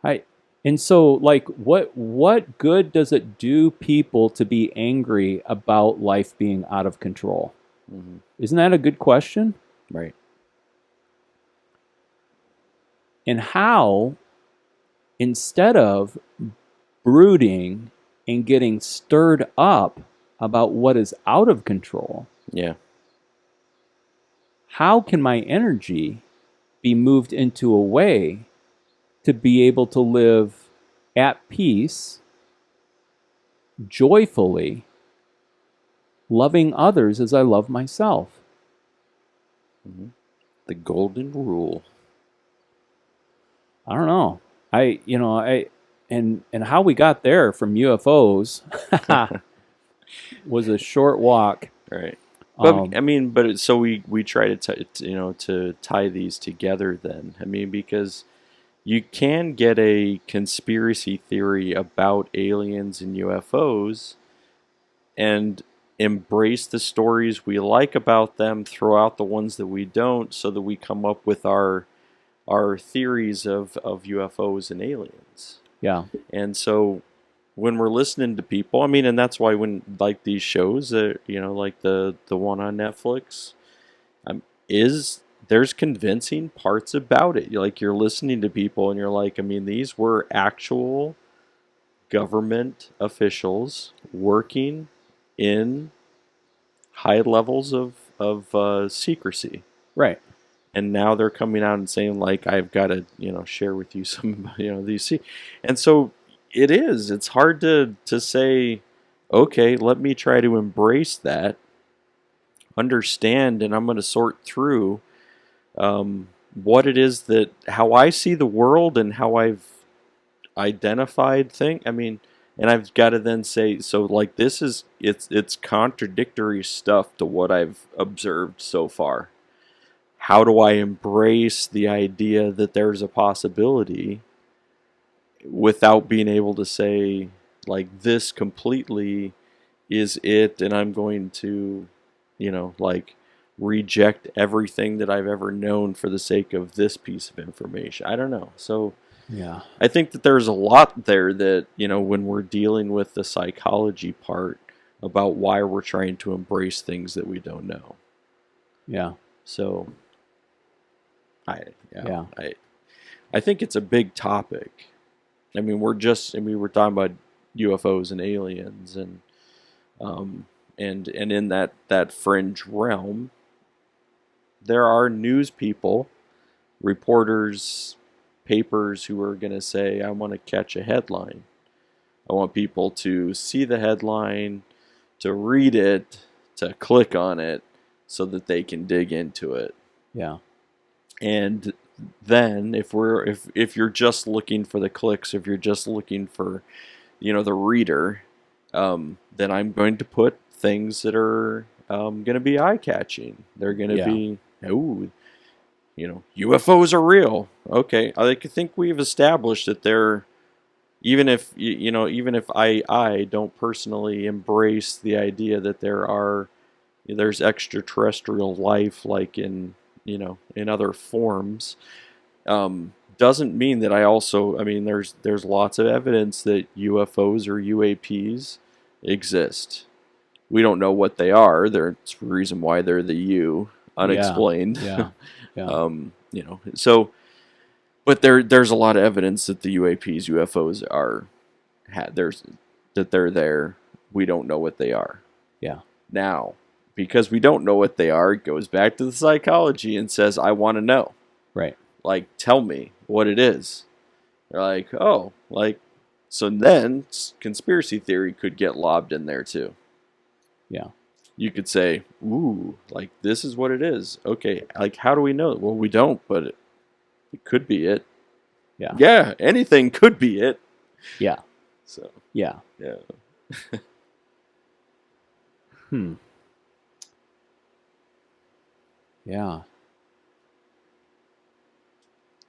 I, and so like, what good does it do people to be angry about life being out of control? Hmm. Isn't that a good question? Right. And how, instead of brooding and getting stirred up about what is out of control, Yeah. how can my energy be moved into a way to be able to live at peace, joyfully, loving others as I love myself? Hmm. The golden rule. I don't know. And how we got there from UFOs was a short walk. Right. But Um, I mean, so we try to to tie these together. Then I mean, because you can get a conspiracy theory about aliens and UFOs and embrace the stories we like about them, throw out the ones that we don't, so that we come up with our theories of UFOs and aliens. yeah, And so when we're listening to people, I mean, and that's why when like these shows, like the one on Netflix, is there's convincing parts about it. Like you're listening to people, and you're like, I mean, these were actual government officials working in high levels of secrecy, right. and now they're coming out and saying like, I've got to share with you some these and so it's hard to say, okay, let me try to embrace that, understand, and I'm going to sort through what it is, that how I see the world and how I've identified thing. I mean, and I've got to then say, so like this is it's contradictory stuff to what I've observed so far. How do I embrace the idea that there's a possibility without being able to say like this completely is it, and I'm going to, like reject everything that I've ever known for the sake of this piece of information. I don't know. So Yeah, I think that there's a lot there that, when we're dealing with the psychology part about why we're trying to embrace things that we don't know. yeah, So I yeah, yeah, I think it's a big topic. I mean, we were talking about UFOs and aliens, um and in that fringe realm, there are news people, reporters, papers who are going to say, I want to catch a headline. I want people to see the headline, to read it, to click on it, so that they can dig into it. yeah, And then if you're just looking for the clicks, if you're just looking for the reader, then I'm going to put things that are going to be eye catching. They're going to yeah, be, oh, UFOs are real. Okay, I think we've established that they're, even if I don't personally embrace the idea that there's extraterrestrial life, like in other forms, doesn't mean that I mean, there's lots of evidence that UFOs or UAPs exist. We don't know what they are. There's a reason why they're the U, yeah, unexplained. yeah, yeah, So, but there's a lot of evidence that the UAPs, UFOs there's that they're there. We don't know what they are. yeah, Now, because we don't know what they are, it goes back to the psychology and says, I want to know. right. Like, tell me what it is. They're like, oh, like, so then conspiracy theory could get lobbed in there too. Yeah, You could say, ooh, like, this is what it is. Okay, like, how do we know? Well, we don't, but it could be it. yeah, Yeah, anything could be it. yeah, So, yeah. yeah. Hmm. Yeah,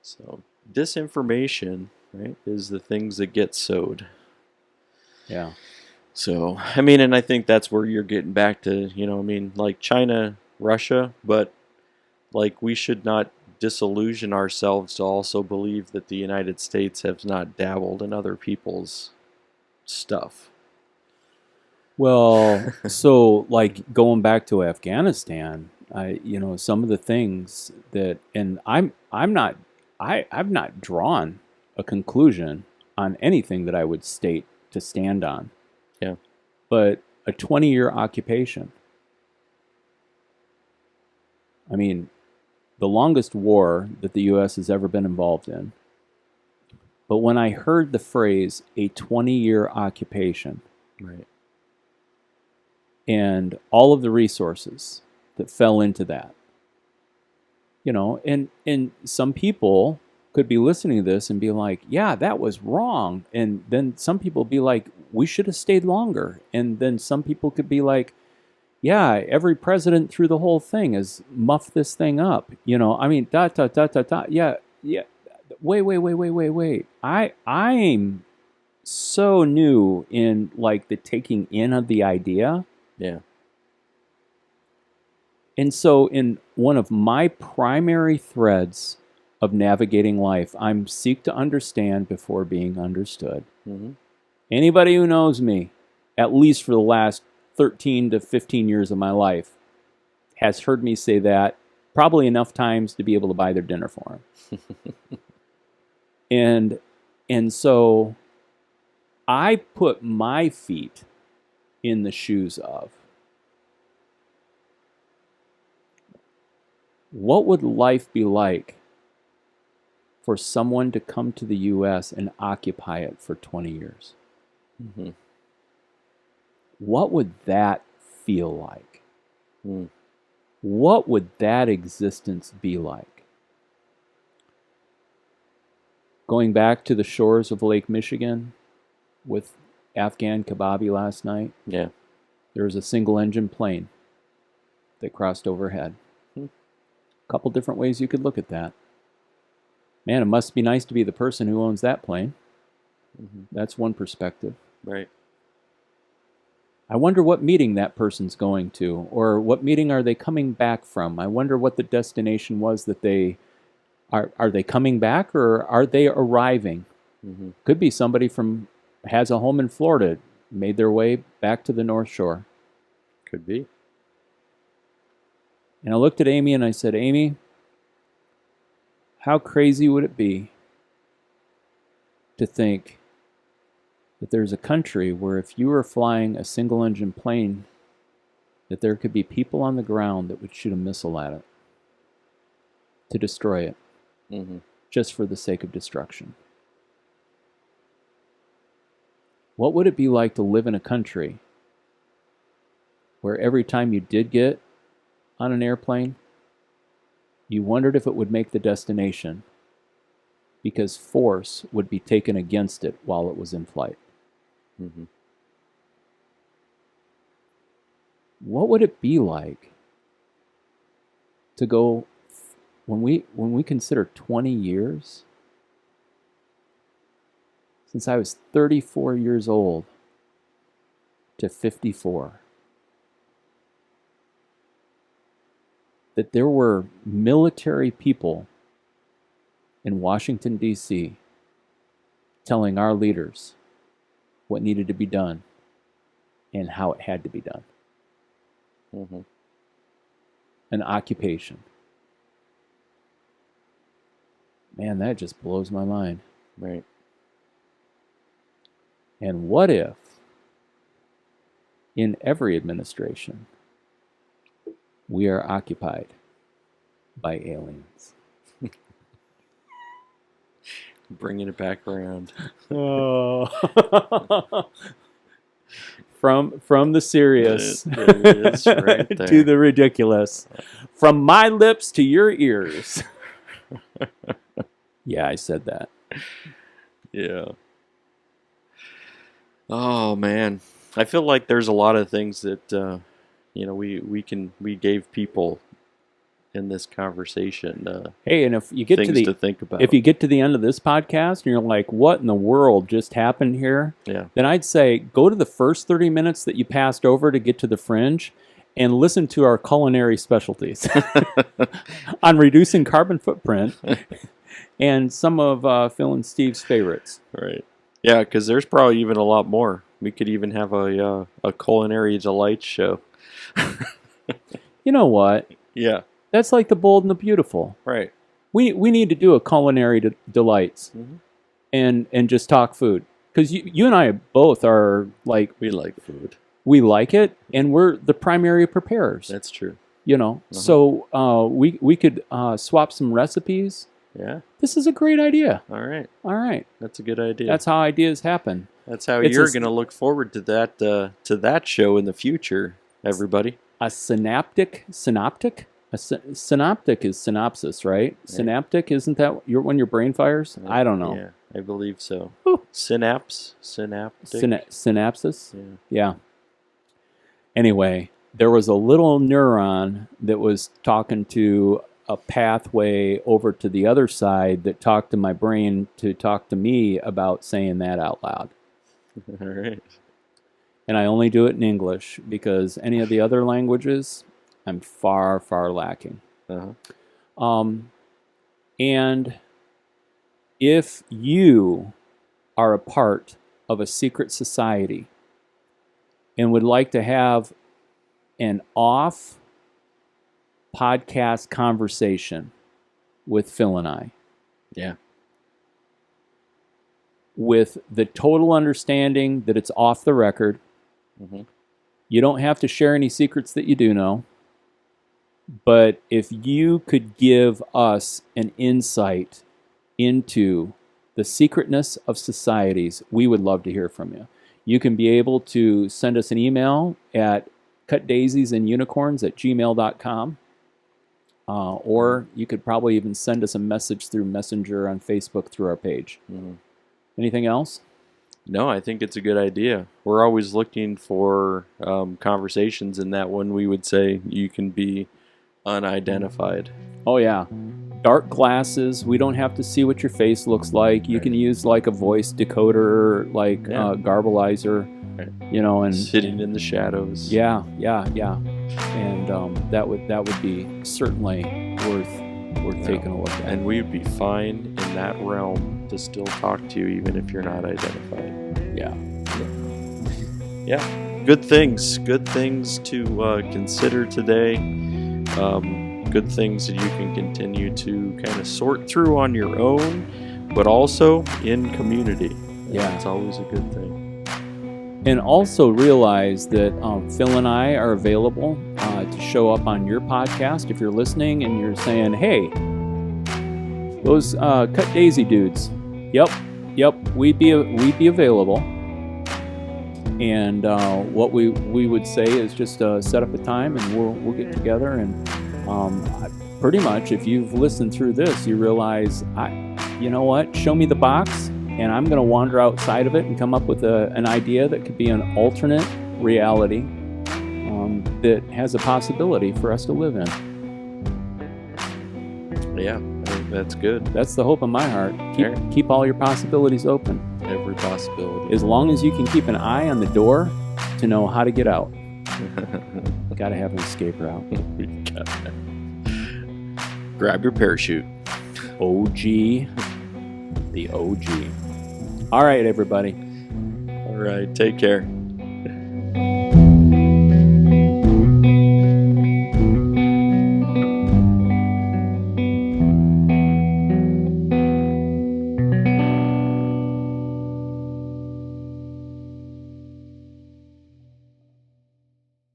So, disinformation, right, is the things that get sowed. yeah. So, I mean, and I think that's where you're getting back to, like China, Russia, but like we should not disillusion ourselves to also believe that the United States has not dabbled in other people's stuff. Well, so like going back to Afghanistan, some of the things that, and I've not drawn a conclusion on anything that I would state to stand on. Yeah. But a 20-year occupation. I mean, the longest war that the U.S. has ever been involved in. But when I heard the phrase a 20-year occupation, Right. and all of the resources that fell into that, and some people could be listening to this and be like, yeah, that was wrong. And then some people be like, we should have stayed longer. And then some people could be like, yeah, every president through the whole thing has muffed this thing up. I mean, yeah. Wait. I'm so new in like the taking in of the idea. Yeah. And so in one of my primary threads of navigating life, I'm seek to understand before being understood. Mm-hmm. Anybody who knows me, at least for the last 13 to 15 years of my life, has heard me say that probably enough times to be able to buy their dinner for them. And so I put my feet in the shoes of, what would life be like for someone to come to the U.S. and occupy it for 20 years? Mm-hmm. What would that feel like? Mm. What would that existence be like? Going back to the shores of Lake Michigan with Afghan Kababi last night, Yeah. there was a single-engine plane that crossed overhead. A couple different ways you could look at that. Man, it must be nice to be the person who owns that plane. Mm-hmm. That's one perspective. Right. I wonder what meeting that person's going to, or what meeting are they coming back from? I wonder what the destination was that they are they coming back, or are they arriving? Mm-hmm. Could be somebody has a home in Florida, made their way back to the North Shore. Could be. And I looked at Amy and I said, Amy, how crazy would it be to think that there's a country where if you were flying a single-engine plane, that there could be people on the ground that would shoot a missile at it to destroy it, Mm-hmm. just for the sake of destruction? What would it be like to live in a country where every time you did get on an airplane, you wondered if it would make the destination because force would be taken against it while it was in flight? Mm-hmm. What would it be like to go, when we consider 20 years, since I was 34 years old to 54, that there were military people in Washington, D.C., telling our leaders what needed to be done and how it had to be done. Mm-hmm. An occupation. Man, that just blows my mind. Right. And what if, in every administration, we are occupied by aliens? Bringing it back around. Oh. From the serious There it is, right there. to the ridiculous. From my lips to your ears. Yeah, I said that. Yeah. Oh man, I feel like there's a lot of things that we gave people in this conversation. Hey, and if you get things to think about. if you get to the end of this podcast and you're like, what in the world just happened here? Yeah. Then I'd say go to the first 30 minutes that you passed over to get to the Fringe and listen to our culinary specialties on reducing carbon footprint and some of Phil and Steve's favorites. Right. Yeah, because there's probably even a lot more. We could even have a culinary delights show. You know what? Yeah. That's like the Bold and the Beautiful. Right. We need to do a culinary delights and just talk food. Because you and I both are like... We like food. We like it, and we're the primary preparers. That's true. You know, so we could swap some recipes. Yeah. This is a great idea. All right. All right. That's a good idea. That's how ideas happen. That's how you're going to look forward to that show in the future, everybody. A synaptic? A synoptic is synopsis, right? Yeah. Synaptic, isn't that when your brain fires? I don't know. Yeah, I believe so. Ooh. Synaptic. Synapsis? Yeah. Anyway, there was a little neuron that was talking to a pathway over to the other side that talked to my brain to talk to me about saying that out loud. All right. And I only do it in English because any of the other languages, I'm far, far lacking. And if you are a part of a secret society and would like to have an off podcast conversation with Phil and I. Yeah. With the total understanding that it's off the record. You don't have to share any secrets that you do know. But if you could give us an insight into the secretness of societies, we would love to hear from you. You can be able to send us an email at cutdaisiesandunicorns@gmail.com. Or you could probably even send us a message through Messenger on Facebook through our page. Anything else? No, I think it's a good idea. We're always looking for conversations in that one we would say you can be unidentified. Oh, yeah. Dark glasses. We don't have to see what your face looks like. You can use like a voice decoder, like Garbalizer, you know, and sitting in the shadows. Yeah. And that would be certainly worth taking a look at. And we'd be fine in that realm to still talk to you, even if you're not identified. Yeah. Good things to consider today. Good things that you can continue to kind of sort through on your own, but also in community. Yeah. It's always a good thing. And also realize that Phil and I are available to show up on your podcast if you're listening and you're saying, hey, those Cut Daisy dudes, yep, we'd be available. And what we would say is just set up a time and we'll get together. And pretty much, if you've listened through this, you realize, you know what? Show me the box, and I'm going to wander outside of it and come up with an idea that could be an alternate reality that has a possibility for us to live in. Yeah, that's good. That's the hope of my heart. Keep all your possibilities open. Every possibility. As long as you can keep an eye on the door to know how to get out. Got to have an escape route. Grab your parachute. OG. The OG. All right, everybody. All right, take care.